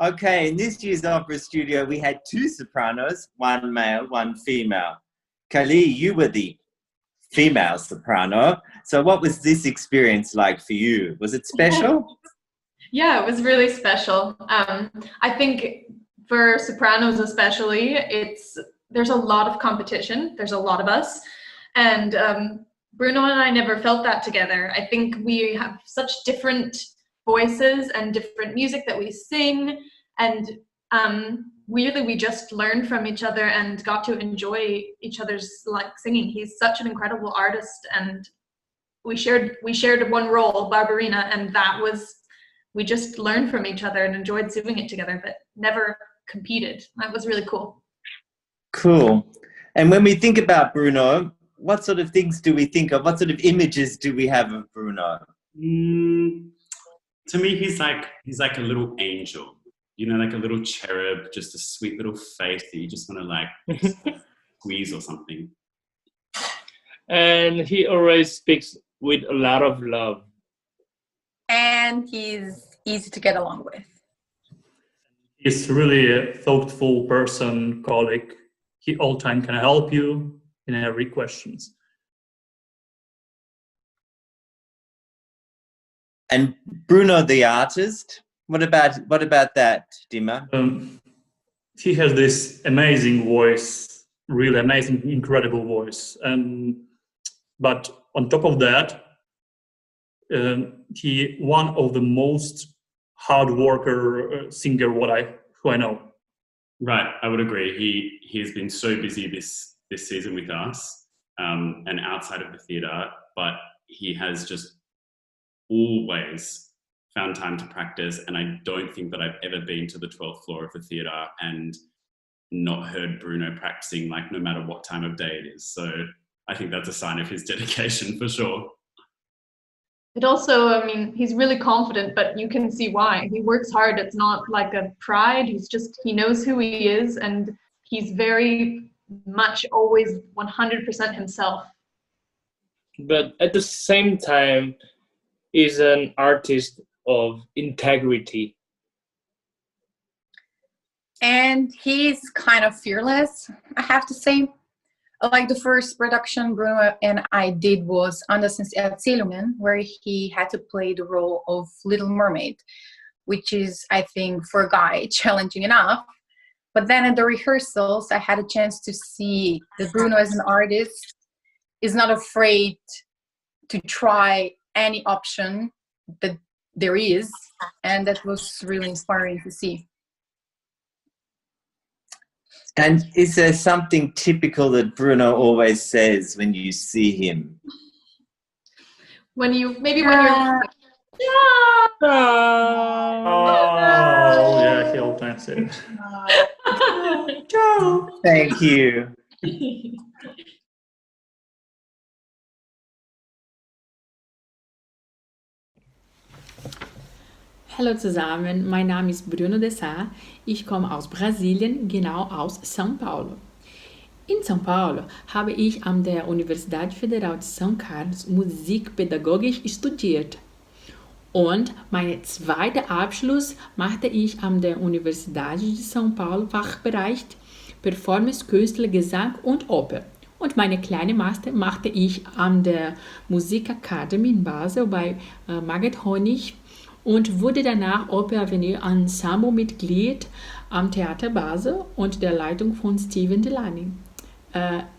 C: Okay, in this year's Opera Studio, we had 2 sopranos, 1 male, 1 female. Kali, you were the female soprano. So what was this experience like for you? Was it special?
K: Yeah, it was really special. I think for sopranos especially, there's a lot of competition. There's a lot of us. And Bruno and I never felt that together. I think we have such different voices and different music that we sing. And weirdly, we just learned from each other and got to enjoy each other's singing. He's such an incredible artist. And we shared one role, Barbarina, and we just learned from each other and enjoyed doing it together, but never competed. That was really cool.
C: Cool. And when we think about Bruno, what sort of things do we think of? What sort of images do we have of Bruno?
D: To me, he's like a little angel, like a little cherub, just a sweet little face that you just want to squeeze or something.
E: And he always speaks with a lot of love.
H: And he's easy to get along with.
G: He's really a thoughtful person, colleague. He all time can help you in every questions.
C: And Bruno the artist, what about that, Dima?
G: He has this amazing voice, really amazing, incredible voice. But on top of that, he one of the most hard worker singer who I know.
D: Right, I would agree. He has been so busy this season with us and outside of the theatre, but he has just always found time to practice. And I don't think that I've ever been to the 12th floor of the theatre and not heard Bruno practicing, no matter what time of day it is. So I think that's a sign of his dedication for sure.
K: It also, he's really confident, but you can see why. He works hard. It's not like a pride. He knows who he is, and he's very much always 100% himself.
E: But at the same time, he's an artist of integrity.
H: And he's kind of fearless, I have to say. Like the first production Bruno and I did was Anders Erzählungen, where he had to play the role of Little Mermaid, which is, I think, for a guy, challenging enough. But then at the rehearsals, I had a chance to see that Bruno as an artist is not afraid to try any option that there is. And that was really inspiring to see.
C: And is there something typical that Bruno always says when you see him?
K: When you're
G: Oh, yeah, he all time said it.
C: Thank you.
O: Hallo zusammen, mein Name ist Bruno Dessart. Ich komme aus Brasilien, genau aus São Paulo. In São Paulo habe ich an der Universidade Federal de São Carlos Musikpädagogik studiert. Und meinen zweiten Abschluss machte ich an der Universidade de São Paulo Fachbereich Performance, Künstler, Gesang und Oper. Und meine kleine Master machte ich an der Musikakademie in Basel bei Margret Honig und wurde danach OperAvenir Ensemble-Mitglied am Theater Basel und der Leitung von Steven Delany.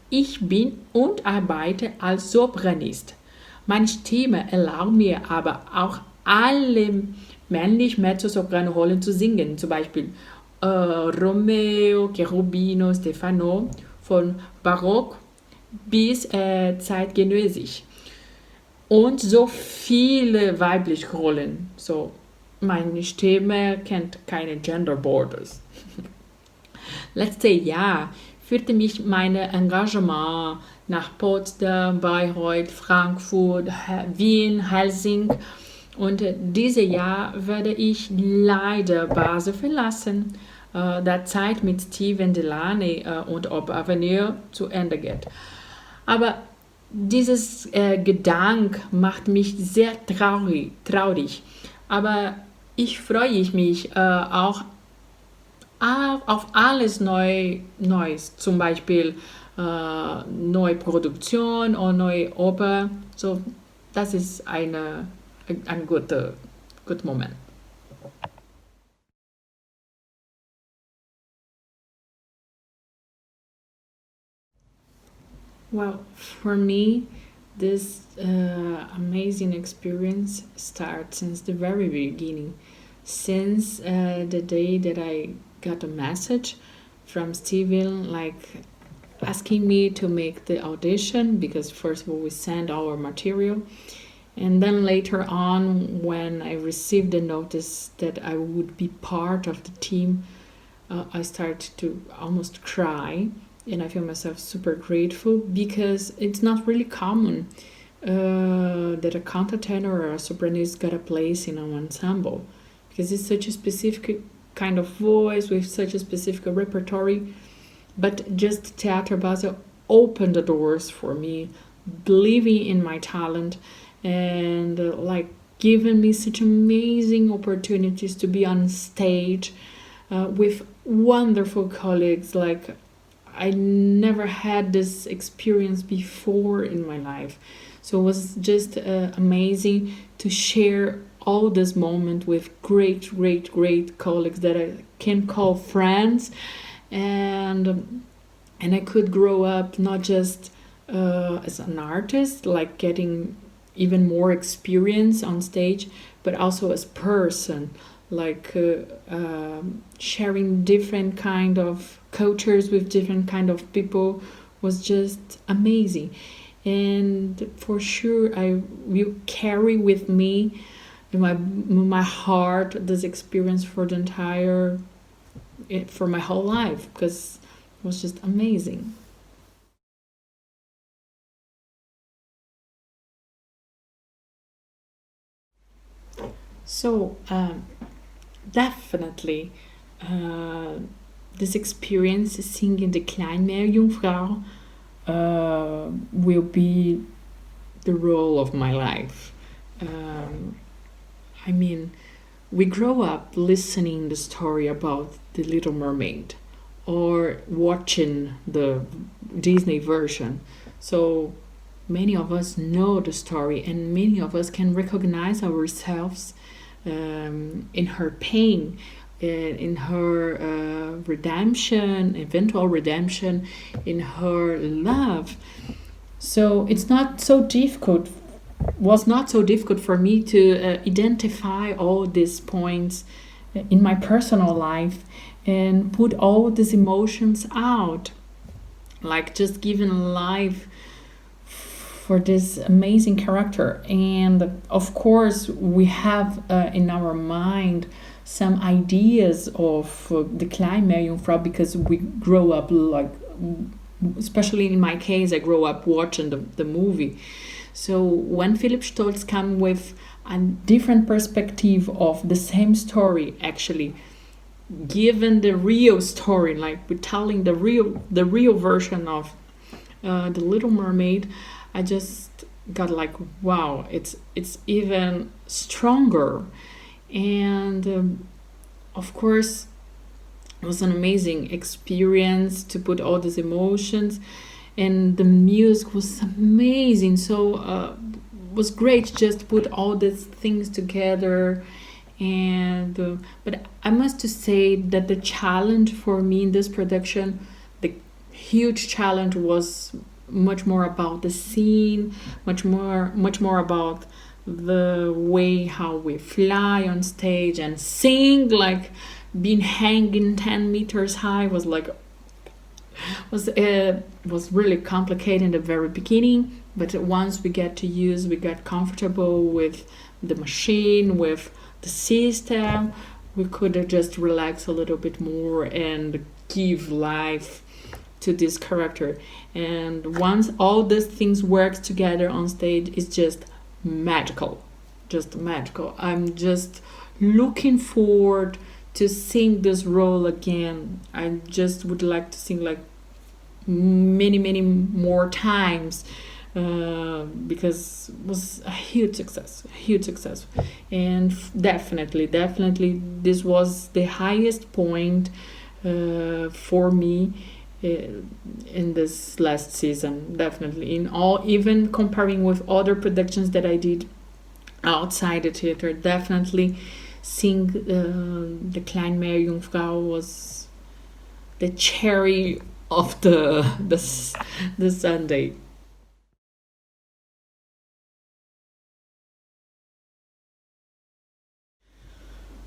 O: Ich bin und arbeite als Sopranist. Meine Stimme erlaubt mir aber auch alle männlichen Mezzosoprano-Rollen zu singen, zum Beispiel Romeo, Cherubino, Stefano, von Barock bis zeitgenössisch. Und so viele weibliche Rollen. So, meine Stimme kennt keine Gender Borders. Letztes Jahr führte mich mein Engagement nach Potsdam, Bayreuth, Frankfurt, Wien, Helsinki. Und dieses Jahr werde ich leider Basel verlassen, da Zeit mit Steven Delany und OperAvenir zu Ende geht. Aber dieses Gedanke macht mich sehr traurig. Aber ich freue mich auch
L: auf alles Neues, zum Beispiel neue Produktion oder neue Oper. So, das ist ein guter Moment. Well, for me, this amazing experience starts since the very beginning. Since the day that I got a message from Steven, like asking me to make the audition, because first of all, we send our material. And then later on, when I received the notice that I would be part of the team, I started to almost cry. And I feel myself super grateful because it's not really common that a countertenor or a sopranist got a place in an ensemble, because it's such a specific kind of voice with such a specific repertoire. But just Theater Basel opened the doors for me, believing in my talent and like giving me such amazing opportunities to be on stage with wonderful colleagues. Like, I never had this experience before in my life. So it was just amazing to share all this moment with great colleagues that I can call friends. And I could grow up not just as an artist, like getting even more experience on stage, but also as person, like sharing different kind of cultures with different kind of people was just amazing. And for sure I will carry with me in my heart this experience for my whole life, because it was just amazing. So definitely this experience singing the Kleinmeerjungfrau will be the role of my life. I mean, we grow up listening the story about the Little Mermaid or watching the Disney version. So many of us know the story, and many of us can recognize ourselves in her pain, in her redemption, eventual redemption, in her love. So it's not so difficult, was not so difficult for me to identify all these points in my personal life and put all these emotions out, like just giving life for this amazing character. And of course we have in our mind some ideas of the Kleinmeerjungfrau, because we grow up, like, especially in my case, I grew up watching the movie. So when Philipp Stolz came with a different perspective of the same story, actually given the real story, like we're telling the real version of the Little Mermaid, I just got like, wow, it's even stronger. And of course it was an amazing experience to put all these emotions, and the music was amazing. So it was great just to put all these things together. And but I must to say that the challenge for me in this production, the huge challenge, was much more about the scene, much more about the way how we fly on stage and sing, like being hanging 10 meters high was really complicated in the very beginning. But once we got comfortable with the machine, with the system, we could just relax a little bit more and give life to this character. And once all these things work together on stage, it's just magical. I'm just looking forward to sing this role again. I just would like to sing like many more times, because it was a huge success. And definitely this was the highest point for me in this last season, definitely. In all, even comparing with other productions that I did outside the theater, definitely seeing the Kleine Meerjungfrau was the cherry of the Sunday.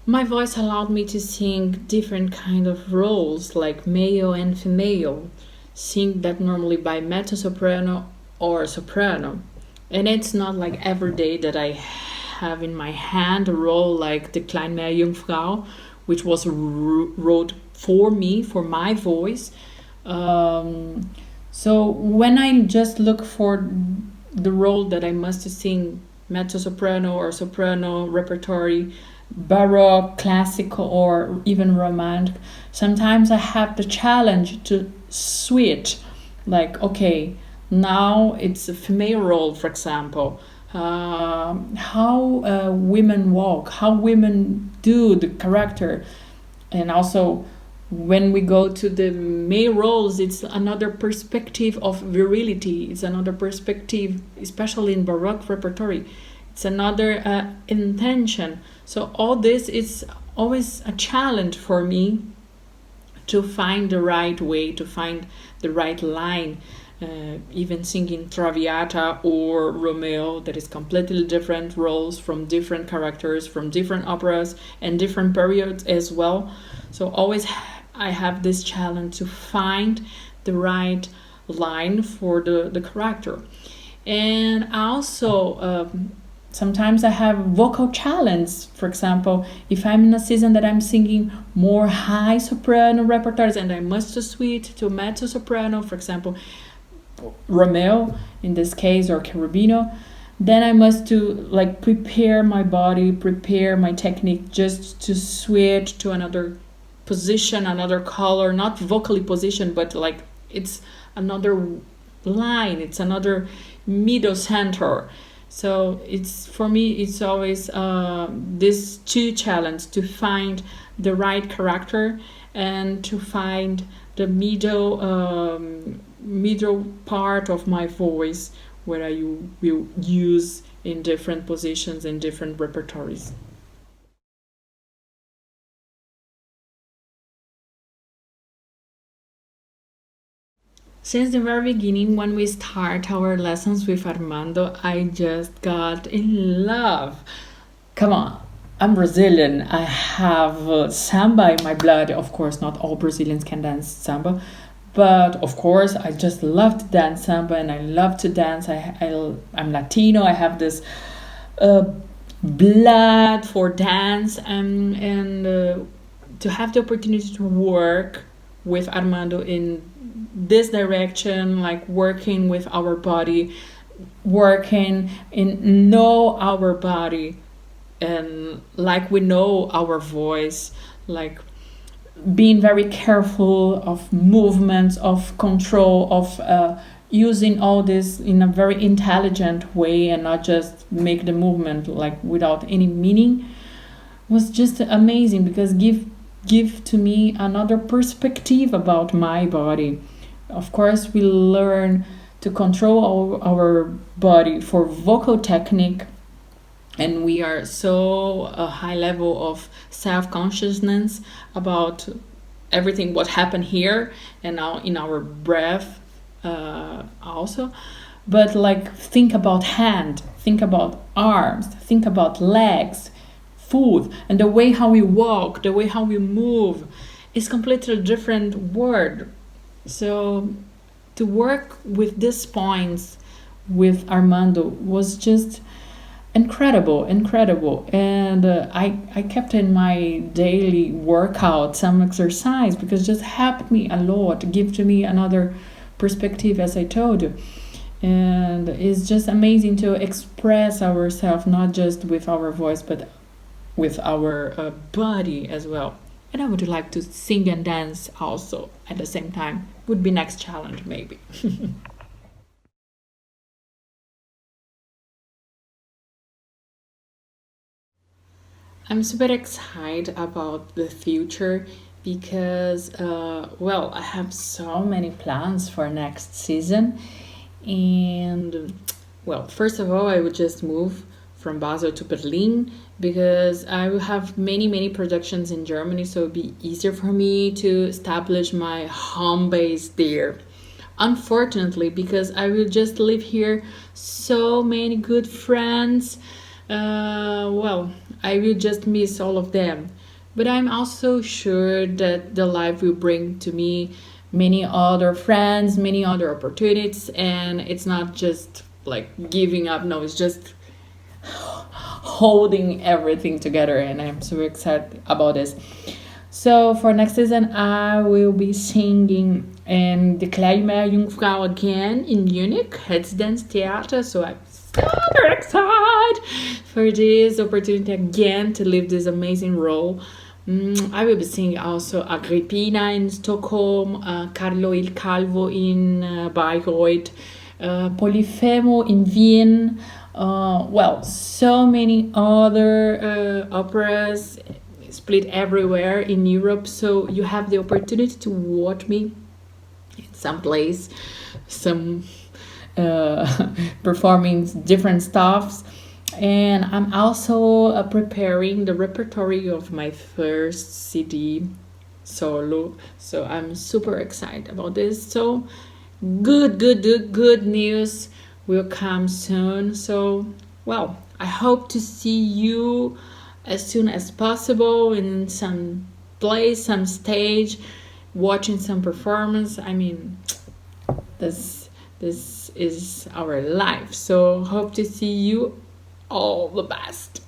L: My voice allowed me to sing different kind of roles, like male and female, sing that normally by mezzo-soprano or soprano. And it's not like every day that I have in my hand a role like the Kleine Meerjungfrau, which was wrote for me, for my voice. So when I just look for the role that I must sing mezzo-soprano or soprano repertory, baroque, classical, or even romantic, sometimes I have the challenge to switch. Like, okay, now it's a female role, for example. How women walk, how women do the character. And also, when we go to the male roles, it's another perspective of virility. It's another perspective, especially in baroque repertory. It's another intention. So all this is always a challenge for me to find the right way, to find the right line. Even singing Traviata or Romeo, that is completely different roles from different characters, from different operas and different periods as well. So always I have this challenge to find the right line for the character. And also sometimes I have vocal challenge. For example, if I'm in a season that I'm singing more high soprano repertoires and I must switch to mezzo soprano, for example, Romeo in this case, or Cherubino, then I must prepare my body, prepare my technique just to switch to another position, another color, not vocally position, but like it's another line, it's another middle center. So it's, for me, it's always this two challenge to find the right character and to find the middle part of my voice where I will use in different positions in different repertories. Since the very beginning, when we start our lessons with Armando, I just got in love. Come on, I'm Brazilian. I have samba in my blood. Of course, not all Brazilians can dance samba. But of course, I just love to dance samba and I love to dance. I'm Latino. I have this blood for dance and to have the opportunity to work with Armando in this direction, like working with our body, working in know our body and like we know our voice, like being very careful of movements, of control, of using all this in a very intelligent way and not just make the movement like without any meaning, was just amazing because give to me another perspective about my body. Of course, we learn to control our body for vocal technique, and we are so a high level of self-consciousness about everything what happened here and now in our breath also. But like think about hand, think about arms, think about legs, foot, and the way how we walk, the way how we move is completely different word. So to work with these points with Armando was just incredible. And I kept in my daily workout some exercise because it just helped me a lot, give to me another perspective, as I told you. And it's just amazing to express ourselves not just with our voice but with our body as well. And I would like to sing and dance also at the same time. Would be next challenge maybe. I'm super excited about the future because, well, I have so many plans for next season. And, well, first of all, I would just move from Basel to Berlin because I will have many productions in Germany, so it'd be easier for me to establish my home base there. Unfortunately, because I will just live here so many good friends, well, I will just miss all of them. But I'm also sure that the life will bring to me many other friends, many other opportunities, and it's not just like giving up. No, it's just holding everything together, and I'm so excited about this. So for next season, I will be singing in the Kleine Meerjungfrau again in Munich, Heads Dance Theater. So I'm super excited for this opportunity again to live this amazing role. I will be singing also Agrippina in Stockholm, Carlo il Calvo in Bayreuth, Polifemo in Wien. Well, so many other operas split everywhere in Europe, so you have the opportunity to watch me in some place, some performing different stuffs. And I'm also preparing the repertory of my first CD solo, so I'm super excited about this. So good news will come soon. So, well, I hope to see you as soon as possible in some place, some stage, watching some performance. I mean, this is our life. So hope to see you. All the best.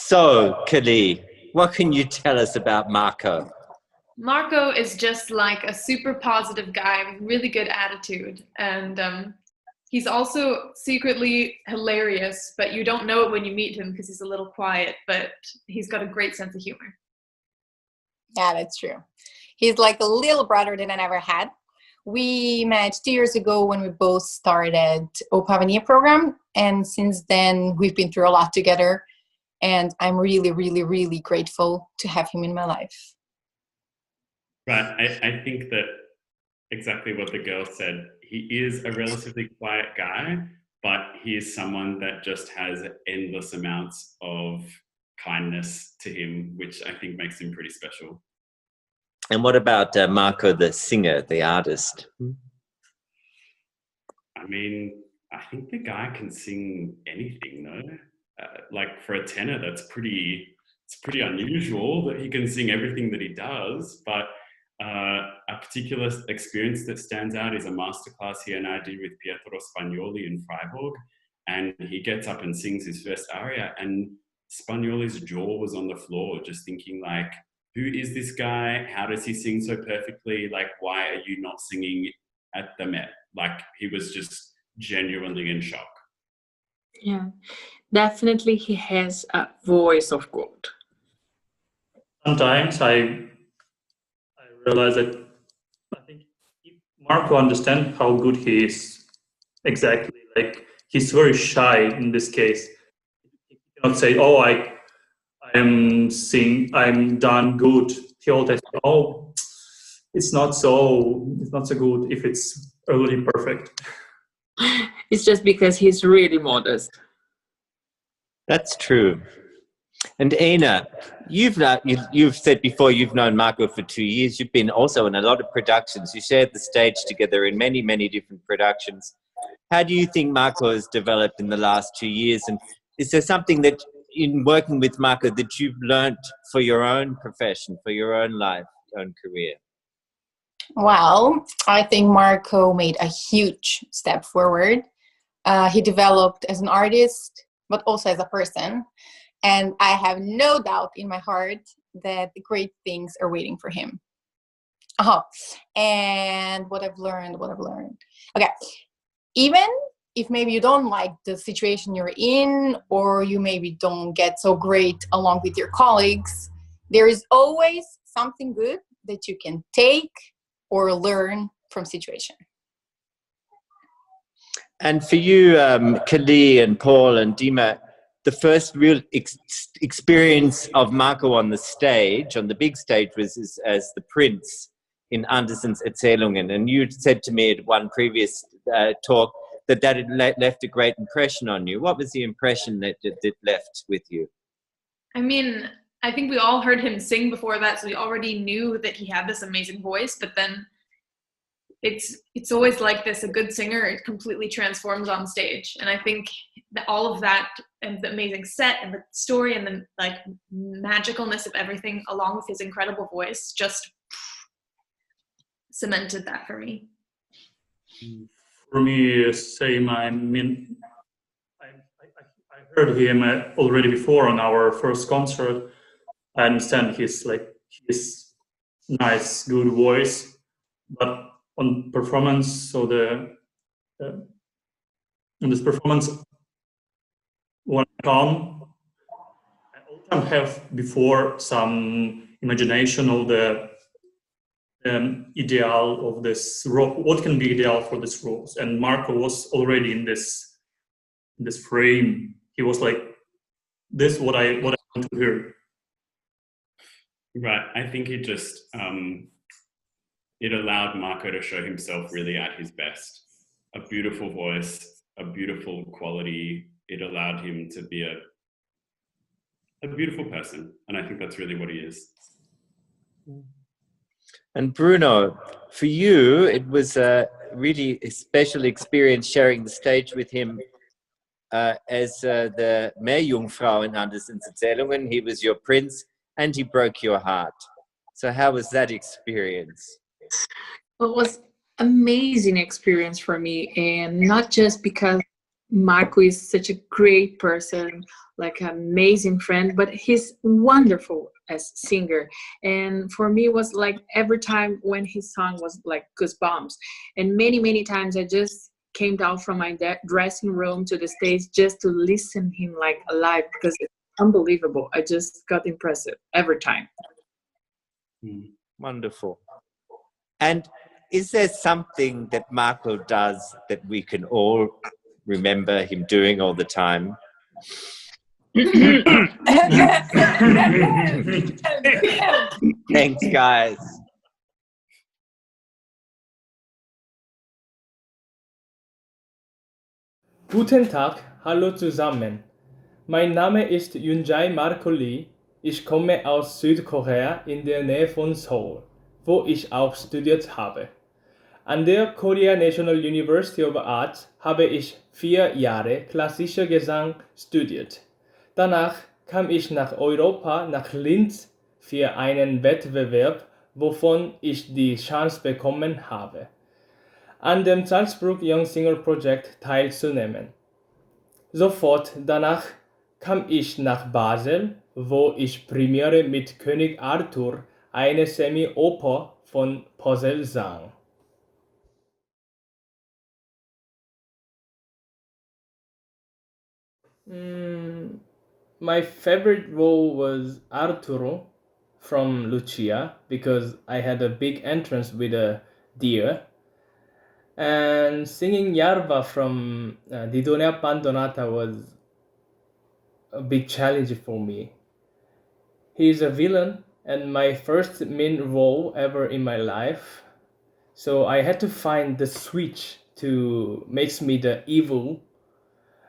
C: So, Kali, what can you tell us about Marco?
K: Marco is just like a super positive guy with really good attitude. And he's also secretly hilarious, but you don't know it when you meet him because he's a little quiet, but he's got a great sense of humor.
H: Yeah, that's true. He's like a little brother that I never had. We met 2 years ago when we both started OperAvenir program. And since then, we've been through a lot together. And I'm really grateful to have him in my life.
D: Right. I think that exactly what the girl said. He is a relatively quiet guy, but he is someone that just has endless amounts of kindness to him, which I think makes him pretty special.
C: And what about Marco, the singer, the artist?
D: I mean, I think the guy can sing anything, no? Like for a tenor, it's pretty unusual that he can sing everything that he does. But a particular experience that stands out is a masterclass he and I did with Pietro Spagnoli in Freiburg, and he gets up and sings his first aria, and Spagnoli's jaw was on the floor, just thinking like, who is this guy? How does he sing so perfectly? Like, why are you not singing at the Met? Like, he was just genuinely in shock.
L: Yeah, definitely he has a voice of gold.
G: Sometimes I realize that I think Marco understands how good he is. Exactly, like he's very shy in this case. He cannot say, "Oh, I'm done good." He always says, "Oh, it's not so good if it's really perfect."
L: It's just because he's really modest.
C: That's true. And Ina, you've said before you've known Marco for 2 years. You've been also in a lot of productions. You shared the stage together in many, many different productions. How do you think Marco has developed in the last 2 years? And is there something that in working with Marco that you've learnt for your own profession, for your own life, your own career?
H: Well, I think Marco made a huge step forward. He developed as an artist, but also as a person. And I have no doubt in my heart that great things are waiting for him. And what I've learned. Okay. Even if maybe you don't like the situation you're in, or you maybe don't get so great along with your colleagues, there is always something good that you can take or learn from situation.
C: And for you, Kali and Paul and Dima, the first real experience of Marco on the stage, on the big stage, was as the prince in Andersen's Erzählungen. And you said to me at one previous talk that had left a great impression on you. What was the impression that it left with you?
K: I mean, I think we all heard him sing before that, so we already knew that he had this amazing voice, but then it's always like this, a good singer, it completely transforms on stage. And I think that all of that and the amazing set and the story and the like magicalness of everything along with his incredible voice just cemented that for me.
G: For me, same. I mean, I heard him already before on our first concert. I understand his nice, good voice, but on performance, so on this performance, when I come, I often have before some imagination of the ideal of this role, what can be ideal for this role. And Marco was already in this frame. He was like, this what I want to hear.
D: Right. I think it just it allowed Marco to show himself really at his best. A beautiful voice, a beautiful quality. It allowed him to be a beautiful person. And I think that's really what he is.
C: And Bruno, for you, it was a really special experience sharing the stage with him as the Meerjungfrau in Andersen's Erzählungen. He was your prince and he broke your heart. So how was that experience?
L: Well, it was amazing experience for me, and not just because Marco is such a great person, like an amazing friend, but he's wonderful as singer. And for me, it was like every time when his song was like goosebumps. And many times I just came down from my dressing room to the stage just to listen him like alive, because it's unbelievable. I just got impressed every time.
C: Wonderful. And is there something that Marco does that we can all remember him doing all the time? Thanks, guys.
E: Guten Tag, hallo zusammen. Mein Name ist Yunjai Marco Lee. Ich komme aus Südkorea in der Nähe von Seoul, wo ich auch studiert habe. An der Korea National University of Arts habe ich 4 Jahre klassischer Gesang studiert. Danach kam ich nach Europa, nach Linz, für einen Wettbewerb, wovon ich die Chance bekommen habe, an dem Salzburg Young Singer Project teilzunehmen. Sofort danach kam ich nach Basel, wo ich Premiere mit König Arthur, eine Semi-Oper von Posel, sang. My favorite role was Arturo from Lucia because I had a big entrance with a deer. And singing Yarva from Didone Abbandonata was a big challenge for me. He is a villain and my first main role ever in my life. So I had to find the switch to makes me the evil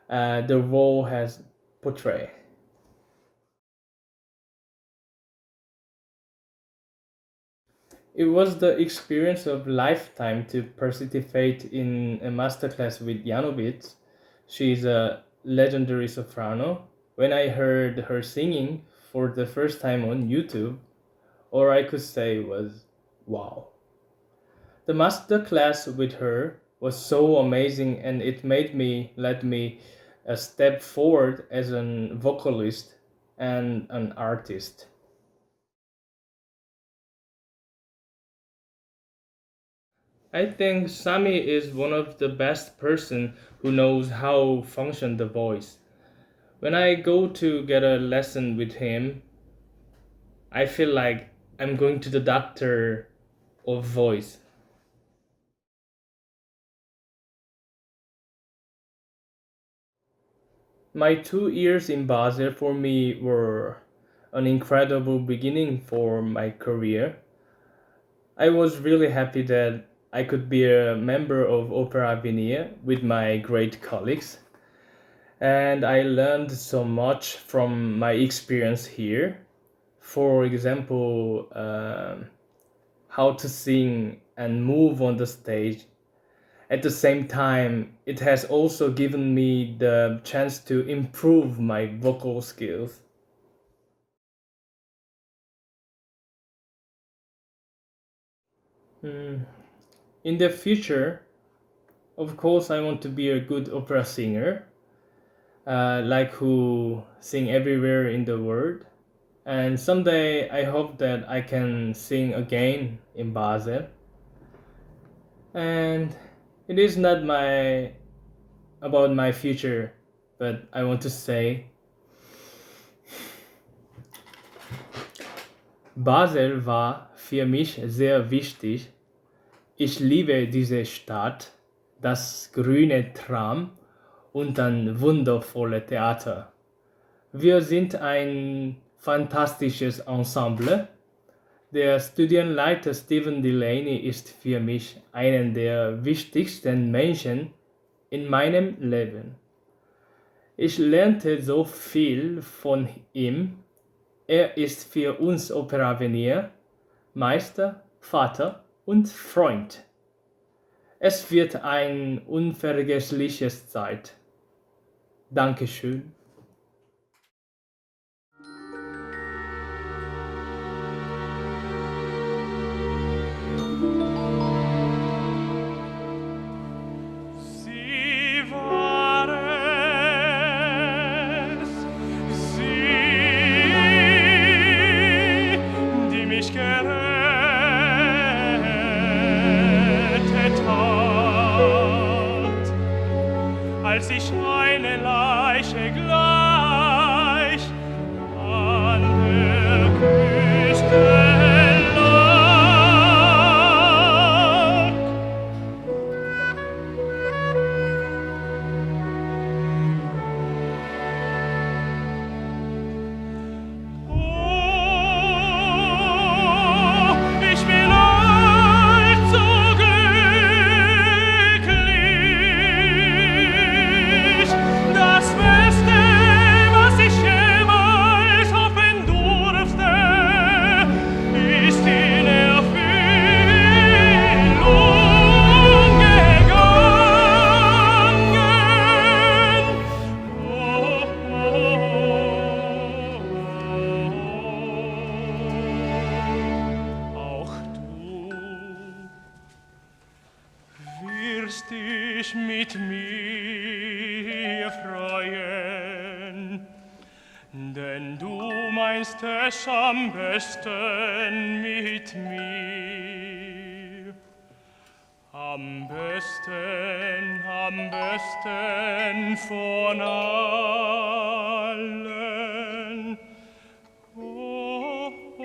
E: the role has portrayed. It was the experience of lifetime to participate in a masterclass with Janowitz. She is a legendary soprano. When I heard her singing for the first time on YouTube, all I could say was, wow. The masterclass with her was so amazing and it led me a step forward as a vocalist and an artist. I think Sami is one of the best person who knows how function the voice. When I go to get a lesson with him, I feel like I'm going to the doctor of voice. My 2 years in Basel for me were an incredible beginning for my career. I was really happy that I could be a member of OperAvenir with my great colleagues. And I learned so much from my experience here. For example, how to sing and move on the stage. At the same time, it has also given me the chance to improve my vocal skills. In the future, of course, I want to be a good opera singer, like who sing everywhere in the world. And someday I hope that I can sing again in Basel. And it is not about my future, but I want to say Basel war für mich sehr wichtig. Ich liebe diese Stadt, das grüne Tram und ein wundervolles Theater. Wir sind ein fantastisches Ensemble. Der Studienleiter Stephen Delaney ist für mich einer der wichtigsten Menschen in meinem Leben. Ich lernte so viel von ihm. Er ist für uns OperAvenir Meister, Vater und Freund. Es wird ein unvergessliches Zeit. Dankeschön.
N: Als ich eine Leiche sich mit mir freuen. Denn du meinst es am besten mit mir. Am besten von allen. Oh, oh, oh.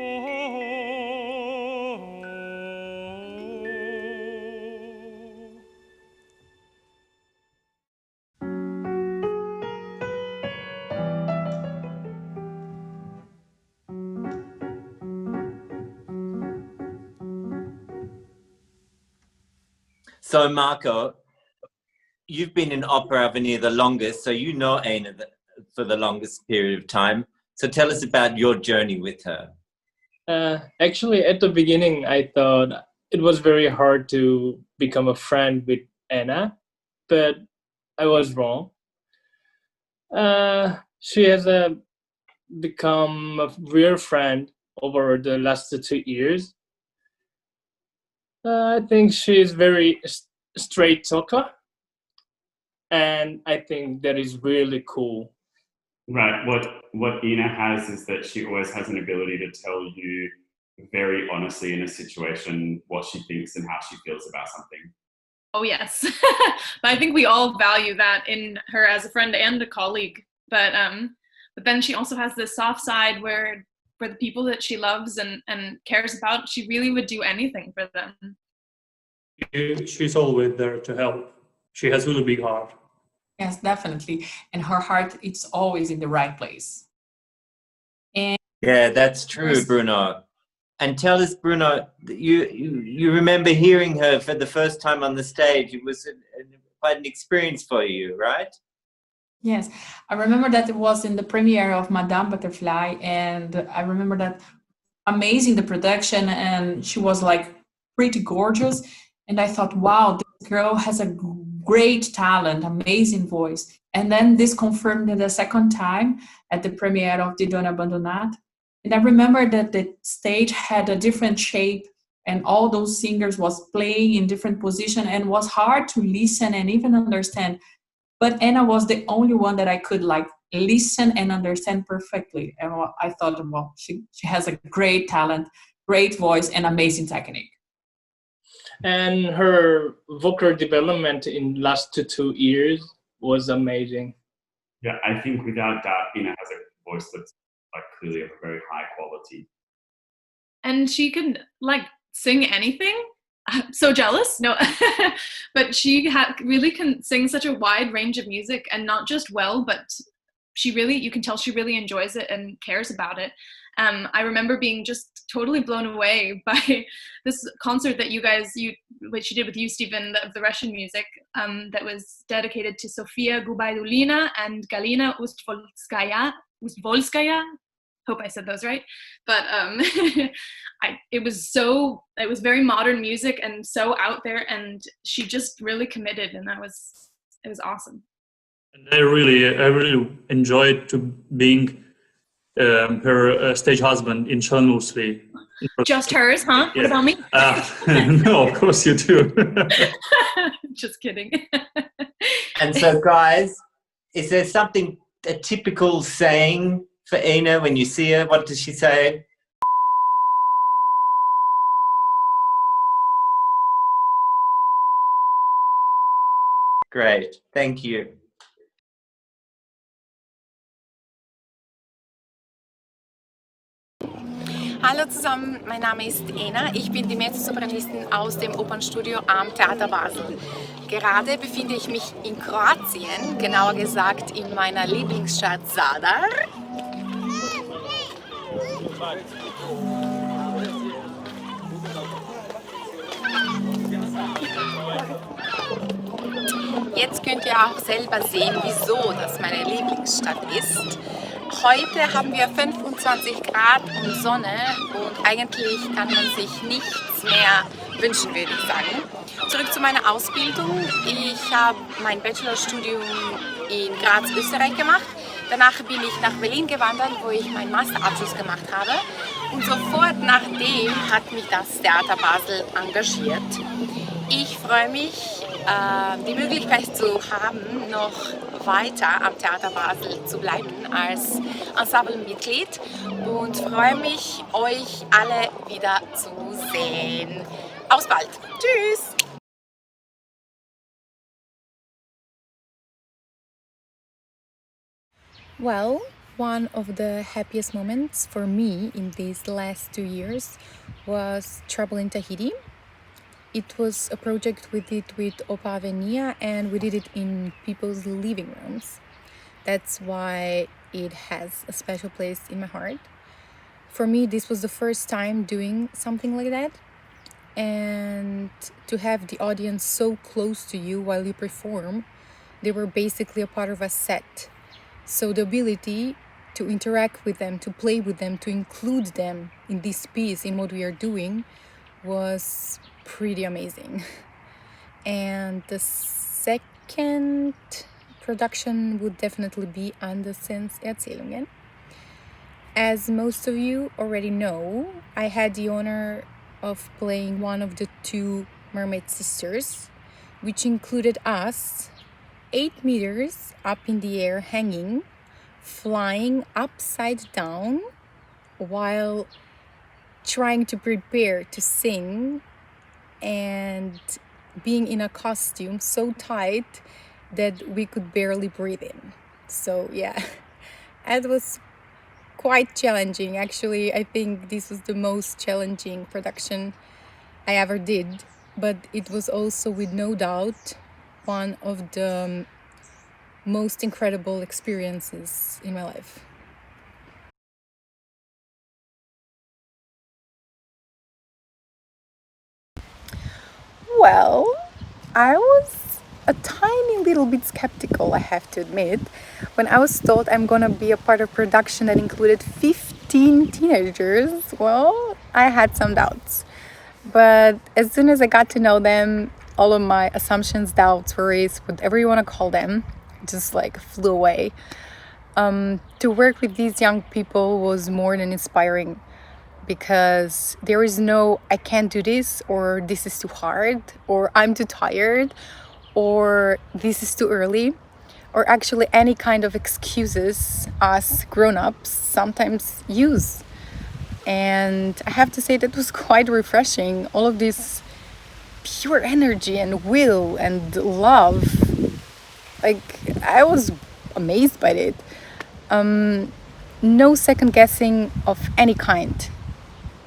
C: So, Marco, you've been in OperAvenir the longest, so you know Aina for the longest period of time. So tell us about your journey with her.
E: Actually, at the beginning, I thought it was very hard to become a friend with Anna, but I was wrong. She has become a real friend over the last 2 years. I think she is very straight talker, and I think that is really cool.
D: Right. What Ina has is that she always has an ability to tell you very honestly in a situation what she thinks and how she feels about something.
K: Oh, yes. I think we all value that in her as a friend and a colleague. But then she also has this soft side where for the people that she loves and cares about, she really would do anything for them.
G: She's always there to help. She has a really big heart.
O: Yes, definitely. And her heart, it's always in the right place. And
C: yeah, that's true, Bruno. And tell us, Bruno, you remember hearing her for the first time on the stage. It was quite an experience for you, right?
O: Yes, I remember that it was in the premiere of Madame Butterfly, and I remember that amazing, the production, and she was like pretty gorgeous. And I thought, wow, this girl has a great talent, amazing voice. And then this confirmed the second time at the premiere of Die Donna Abbandonata. And I remember that the stage had a different shape and all those singers was playing in different positions and was hard to listen and even understand. But Anna was the only one that I could like listen and understand perfectly. And I thought, well, she has a great talent, great voice, and amazing technique.
E: And her vocal development in last 2 years was amazing.
D: Yeah, I think without doubt, Ina has a voice that's like clearly of a very high quality.
K: And she can like sing anything. I'm so jealous. No, but she really can sing such a wide range of music, and not just well, but you can tell she really enjoys it and cares about it. I remember being just totally blown away by this concert that which you did with you, Stephen, of the Russian music, that was dedicated to Sofia Gubaidulina and Galina Ustvolskaya. Hope I said those right. But it was very modern music and so out there, and she just really committed, and it was awesome.
G: And I really enjoyed to being her stage husband in shamelessly.
K: Just hers, huh?
G: Yeah.
K: What about me?
G: No, of course you do.
K: Just kidding.
C: And so, guys, is there a typical saying for Ina when you see her? What does she say? Great, thank you.
H: Hallo zusammen, mein Name ist Ena, ich bin die Mezzosopranistin aus dem Opernstudio am Theater Basel. Gerade befinde ich mich in Kroatien, genauer gesagt in meiner Lieblingsstadt Zadar. Jetzt könnt ihr auch selber sehen, wieso das meine Lieblingsstadt ist. Heute haben wir 25 Grad und Sonne und eigentlich kann man sich nichts mehr wünschen, würde ich sagen. Zurück zu meiner Ausbildung. Ich habe mein Bachelorstudium in Graz, Österreich gemacht. Danach bin ich nach Berlin gewandert, wo ich meinen Masterabschluss gemacht habe. Und sofort nachdem hat mich das Theater Basel engagiert. Ich freue mich die Möglichkeit zu haben, noch weiter am Theater Basel zu bleiben als Ensemblemitglied und freue mich, euch alle wieder zu sehen. Auf bald. Tschüss! Well, one of the happiest moments for me in these last 2 years was Trouble in Tahiti. It was a project we did with OperAvenir, and we did it in people's living rooms. That's why it has a special place in my heart. For me, this was the first time doing something like that, and to have the audience so close to you while you perform, they were basically a part of a set. So the ability to interact with them, to play with them, to include them in this piece, in what we are doing, was pretty amazing. And the second production would definitely be Andersens Erzählungen. As most of you already know, I had the honor of playing one of the 2 Mermaid Sisters, which included us 8 meters up in the air hanging, flying upside down while trying to prepare to sing and being in a costume so tight that we could barely breathe in. So yeah, it was quite challenging. Actually, I think this was the most challenging production I ever did, but it was also with no doubt one of the most incredible experiences in my life. Well, I was a tiny little bit skeptical, I have to admit, when I was told I'm gonna be a part of production that included 15 teenagers. Well, I had some doubts, but as soon as I got to know them, all of my assumptions, doubts, worries, whatever you want to call them, just like flew away. To work with these young people was more than inspiring, because there is no I can't do this, or this is too hard, or I'm too tired, or this is too early, or actually any kind of excuses us grown-ups sometimes use. And I have to say that was quite refreshing. All of this pure energy and will and love, like, I was amazed by it. No second guessing of any kind.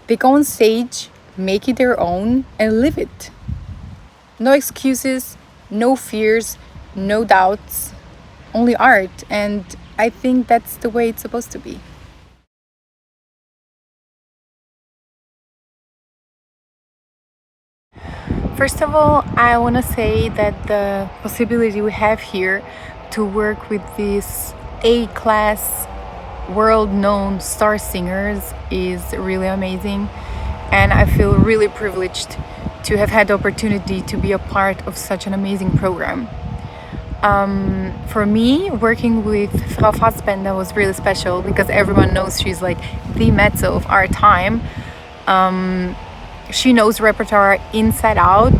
H: They go on stage, make it their own, and live it. No excuses, no fears, no doubts, only art. And I think that's the way it's supposed to be. First of all, I want to say that the possibility we have here to work with these A-class, world-known star singers is really amazing, and I feel really privileged to have had the opportunity to be a part of such an amazing program. For me, working with Frau Fassbender was really special, because everyone knows she's like the mezzo of our time. She knows repertoire inside out.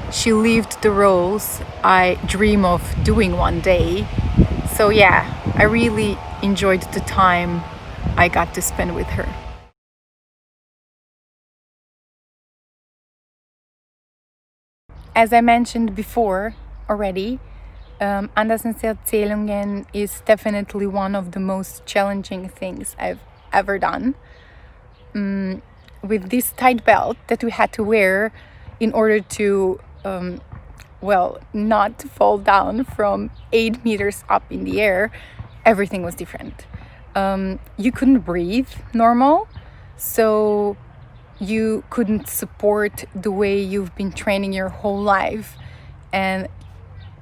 H: She lived the roles I dream of doing one day. So yeah, I really enjoyed the time I got to spend with her. As I mentioned before already, Andersens Erzählungen is definitely one of the most challenging things I've ever done. With this tight belt that we had to wear in order to, not fall down from 8 meters up in the air, everything was different. You couldn't breathe normal, so you couldn't support the way you've been training your whole life. And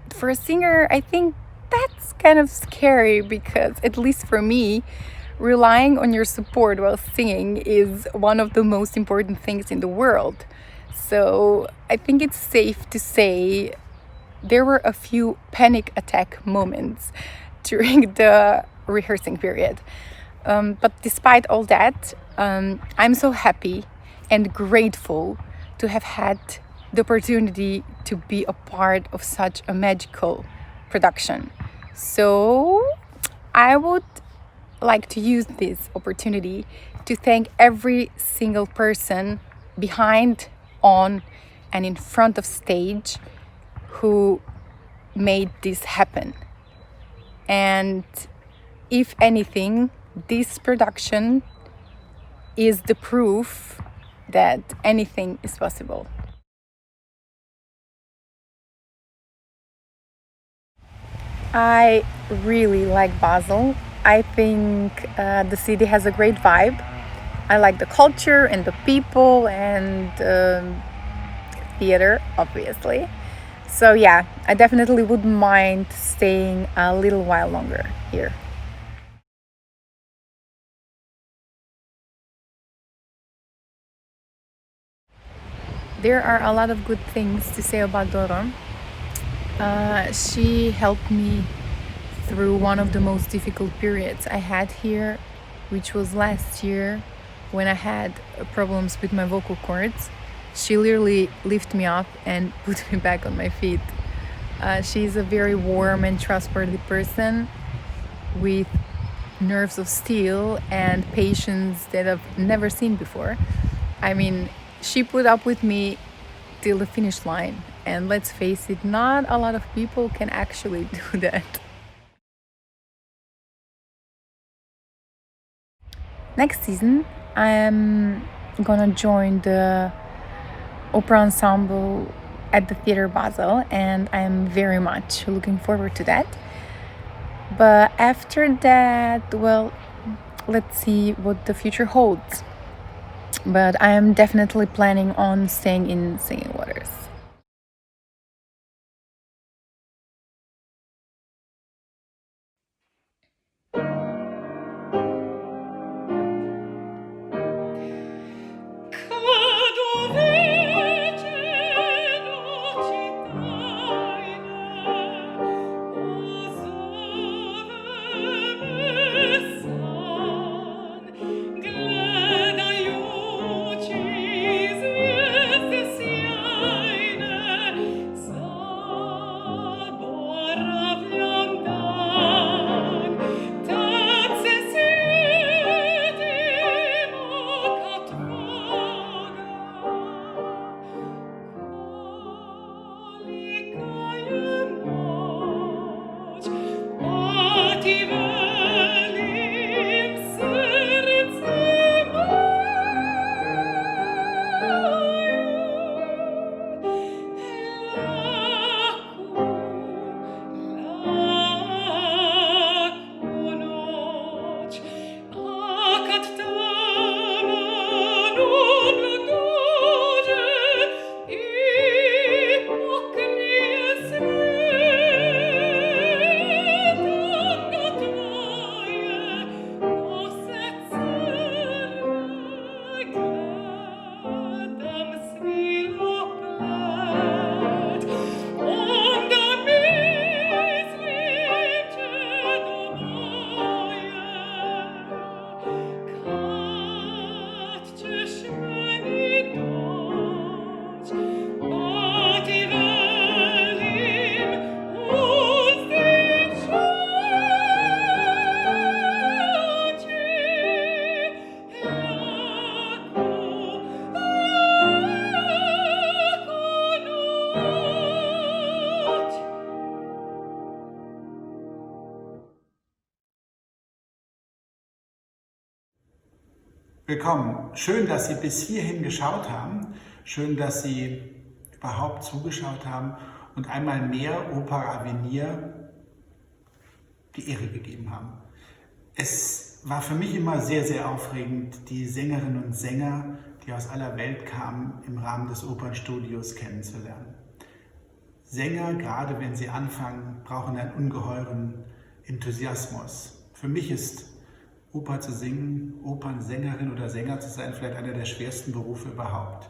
H: for a singer, I think that's kind of scary, because at least for me, relying on your support while singing is one of the most important things in the world. So I think it's safe to say there were a few panic attack moments during the rehearsing period. But despite all that, I'm so happy and grateful to have had the opportunity to be a part of such a magical production. So I would like to use this opportunity to thank every single person behind, on, and in front of stage who made this happen. And if anything, this production is the proof that anything is possible. I really like Basel. I think the city has a great vibe. I like the culture and the people and theater, obviously. So yeah, I definitely wouldn't mind staying a little while longer here. There are a lot of good things to say about Doro. She helped me through one of the most difficult periods I had here, which was last year when I had problems with my vocal cords. She literally lifted me up and put me back on my feet. She's a very warm and trustworthy person with nerves of steel and patience that I've never seen before. I mean, she put up with me till the finish line, and let's face it, not a lot of people can actually do that. Next season, I'm gonna join the opera ensemble at the Theater Basel, and I'm very much looking forward to that. But after that, well, let's see what the future holds. But I am definitely planning on staying in Singing Waters.
Q: Willkommen. Schön, dass Sie bis hierhin geschaut haben. Schön, dass Sie überhaupt zugeschaut haben und einmal mehr OperAvenir die Ehre gegeben haben. Es war für mich immer sehr, sehr aufregend, die Sängerinnen und Sänger, die aus aller Welt kamen, im Rahmen des Opernstudios kennenzulernen. Sänger, gerade wenn sie anfangen, brauchen einen ungeheuren Enthusiasmus. Für mich ist Oper zu singen, Opernsängerin oder Sänger zu sein, vielleicht einer der schwersten Berufe überhaupt.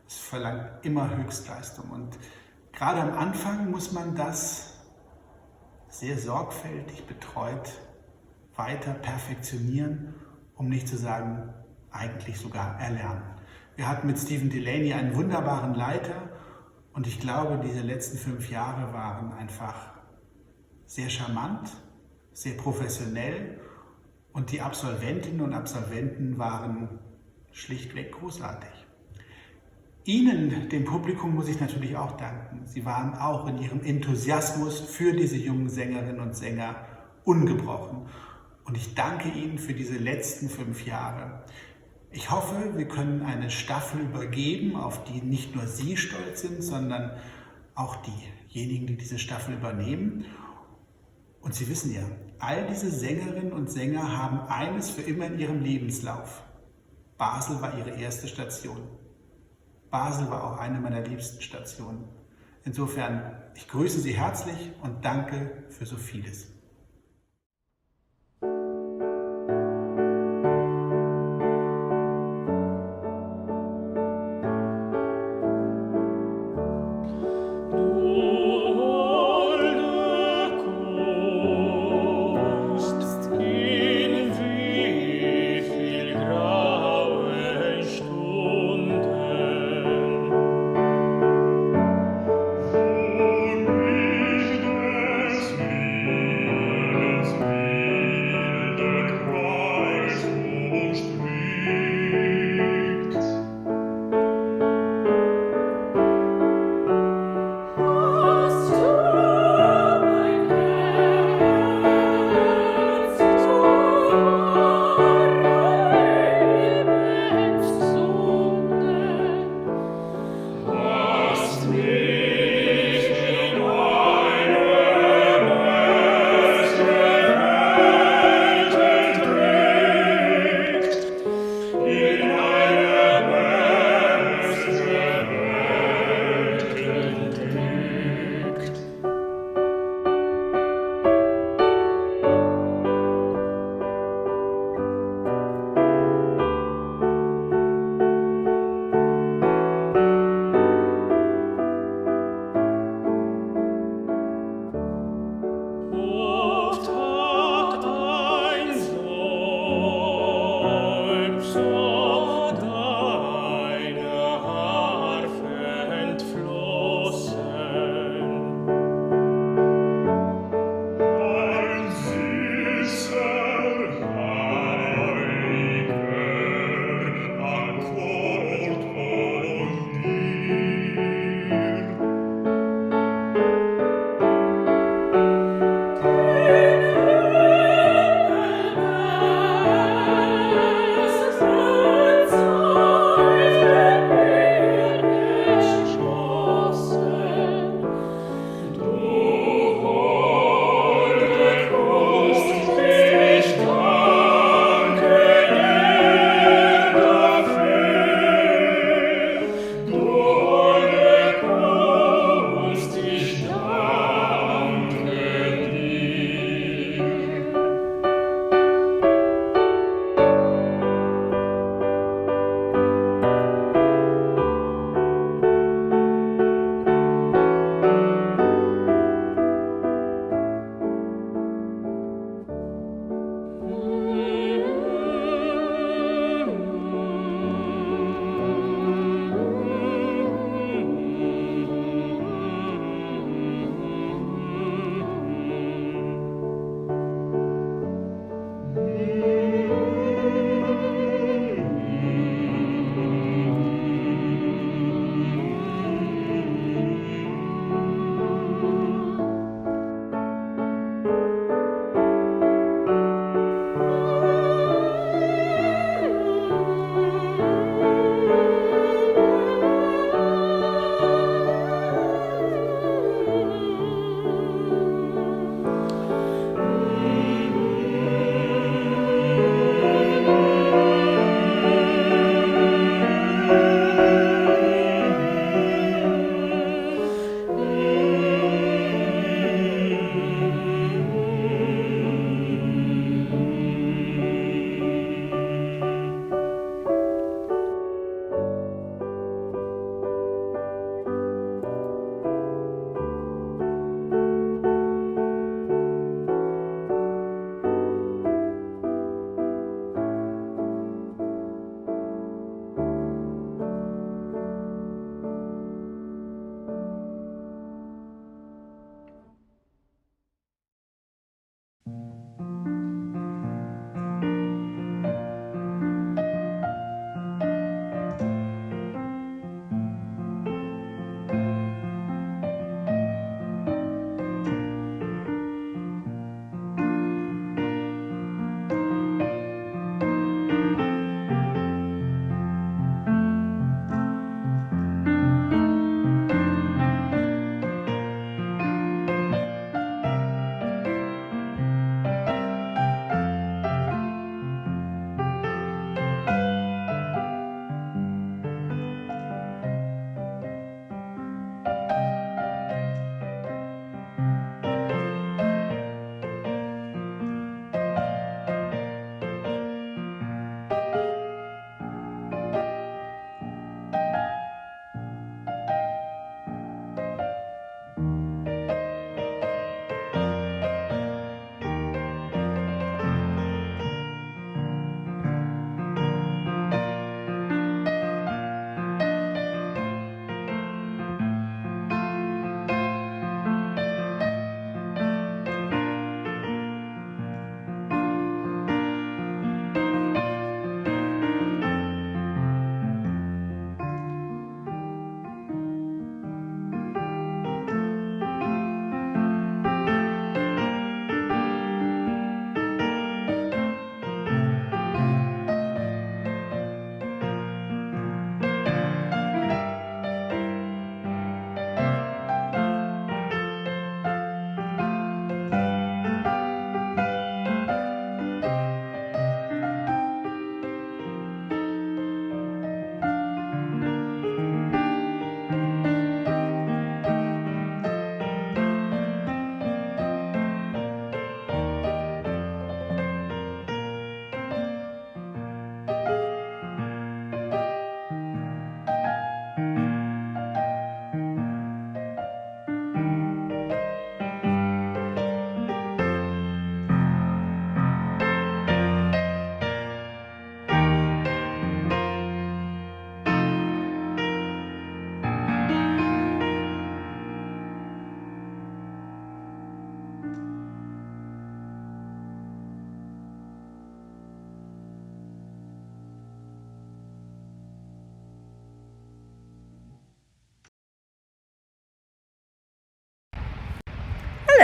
Q: Es verlangt immer Höchstleistung und gerade am Anfang muss man das sehr sorgfältig betreut weiter perfektionieren, um nicht zu sagen, eigentlich sogar erlernen. Wir hatten mit Stephen Delaney einen wunderbaren Leiter Und ich glaube, diese letzten 5 Jahre waren einfach sehr charmant, sehr professionell und die Absolventinnen und Absolventen waren schlichtweg großartig. Ihnen, dem Publikum, muss ich natürlich auch danken. Sie waren auch in ihrem Enthusiasmus für diese jungen Sängerinnen und Sänger ungebrochen. Und ich danke Ihnen für diese letzten 5 Jahre. Ich hoffe, wir können eine Staffel übergeben, auf die nicht nur Sie stolz sind, sondern auch diejenigen, die diese Staffel übernehmen. Und Sie wissen ja, all diese Sängerinnen und Sänger haben eines für immer in ihrem Lebenslauf. Basel war ihre erste Station. Basel war auch eine meiner liebsten Stationen. Insofern, ich grüße Sie herzlich und danke für so vieles.
N: Des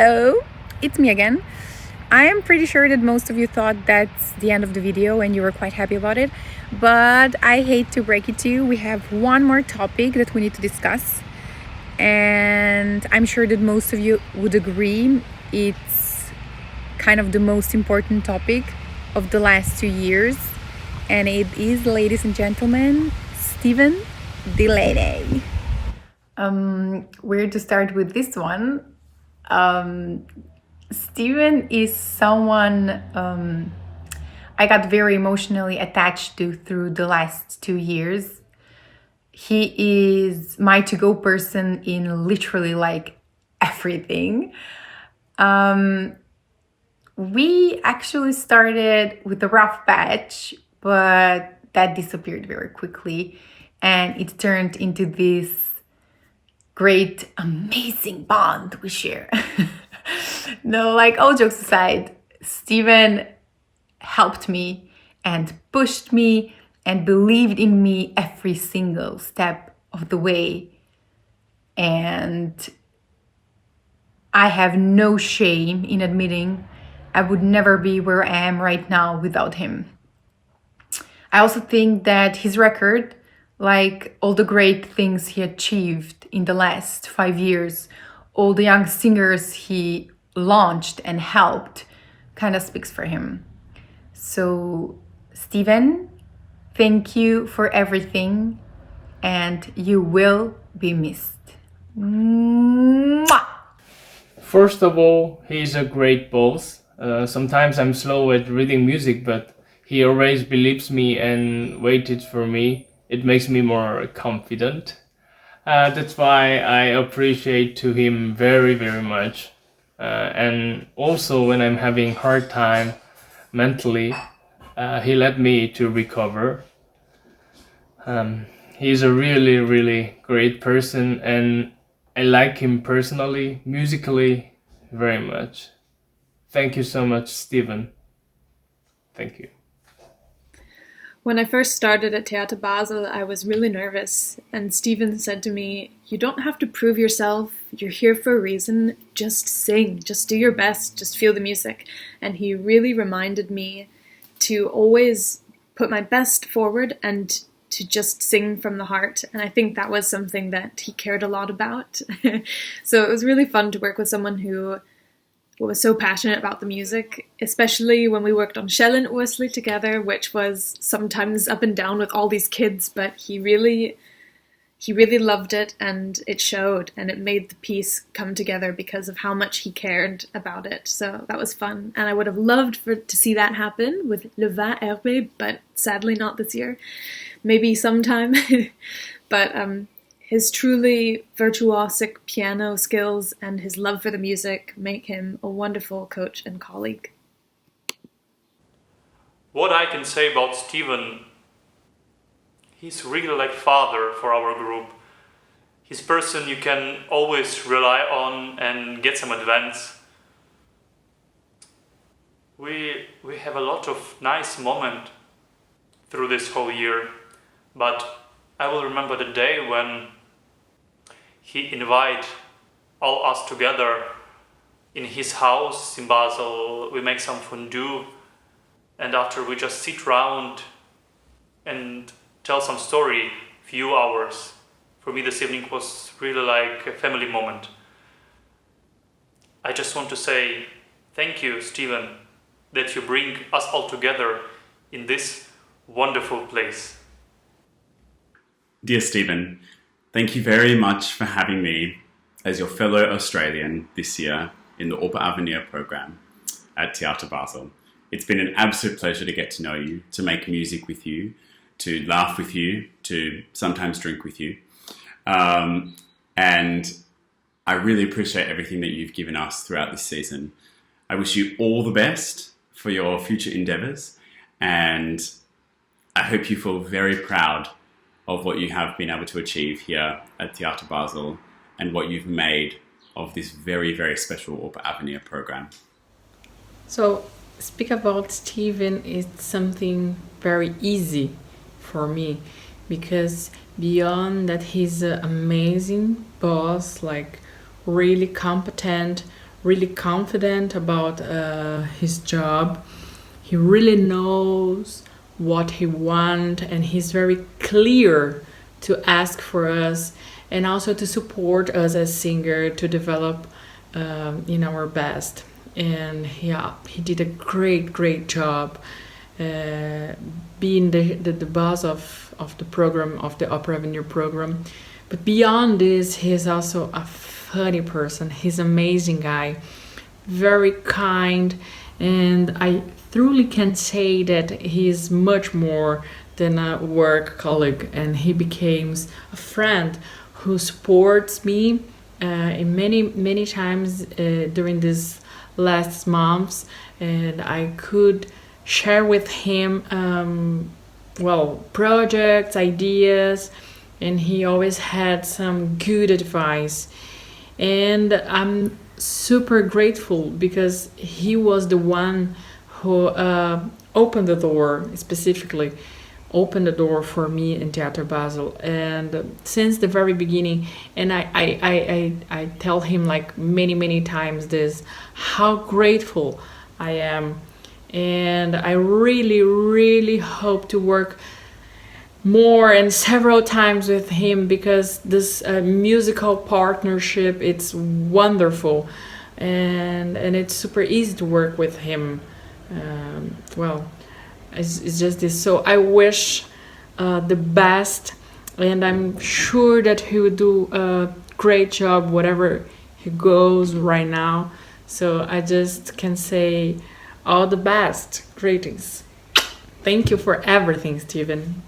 H: Hello, it's me again. I am pretty sure that most of you thought that's the end of the video and you were quite happy about it, but I hate to break it to you. We have one more topic that we need to discuss, and I'm sure that most of you would agree it's kind of the most important topic of the last 2 years, and it is, ladies and gentlemen, Steven Delaney. Where to start with this one? Steven is someone I got very emotionally attached to through the last 2 years. He is my to-go person in literally like everything. We actually started with a rough patch, but that disappeared very quickly, and it turned into this great, amazing bond we share. No, like, all jokes aside, Steven helped me and pushed me and believed in me every single step of the way. And I have no shame in admitting I would never be where I am right now without him. I also think that his record, like all the great things he achieved in the last 5 years, all the young singers he launched and helped, kind of speaks for him. So, Steven, thank you for everything, and you will be missed. Mwah!
E: First of all, he's a great boss. Sometimes I'm slow at reading music, but he always believes me and waited for me. It makes me more confident. That's why I appreciate to him very, very much. And also when I'm having hard time mentally, he let me to recover. He's a really, really great person, and I like him personally, musically, very much. Thank you so much, Steven. Thank you.
J: When I first started at Theater Basel, I was really nervous, and Steven said to me, "You don't have to prove yourself, you're here for a reason, just sing, just do your best, just feel the music." And he really reminded me to always put my best forward and to just sing from the heart, and I think that was something that he cared a lot about. So it was really fun to work with someone who was so passionate about the music, especially when we worked on Shell and Ursli together, which was sometimes up and down with all these kids, but he really loved it, and it showed, and it made the piece come together because of how much he cared about it. So that was fun, and I would have loved to see that happen with Le Vin Herbe, but sadly not this year. Maybe sometime. But his truly virtuosic piano skills and his love for the music make him a wonderful coach and colleague.
P: What I can say about Steven, he's really like father for our group. He's a person you can always rely on and get some advance. We have a lot of nice moments through this whole year, but I will remember the day when he invited all us together in his house in Basel. We make some fondue, and after we just sit around and tell some story, few hours. For me, this evening was really like a family moment. I just want to say thank you, Steven, that you bring us all together in this wonderful place.
D: Dear Steven, thank you very much for having me as your fellow Australian this year in the OperAvenir program at Theater Basel. It's been an absolute pleasure to get to know you, to make music with you, to laugh with you, to sometimes drink with you. And I really appreciate everything that you've given us throughout this season. I wish you all the best for your future endeavours, and I hope you feel very proud of what you have been able to achieve here at Theater Basel and what you've made of this very, very special OperAvenir program.
L: So, speak about Steven is something very easy for me, because beyond that he's an amazing boss, like really competent, really confident about his job. He really knows what he wants, and he's very clear to ask for us and also to support us as singer to develop in our best. And yeah, he did a great job being the boss of the program, of the OperAvenir program. But beyond this, he's also a funny person. He's an amazing guy, very kind, and I truly can say that he's much more than a work colleague, and he became a friend who supports me in many times during these last months, and I could share with him projects, ideas, and he always had some good advice. And I'm super grateful because he was the one who opened the door, specifically opened the door for me in Theater Basel. And since the very beginning, and I tell him like many times this, how grateful I am. And I really hope to work more and several times with him, because this musical partnership, it's wonderful, and it's super easy to work with him. It's just this. So I wish the best, and I'm sure that he will do a great job whatever he goes right now. So I just can say all the best. Greetings. Thank you for everything, Steven.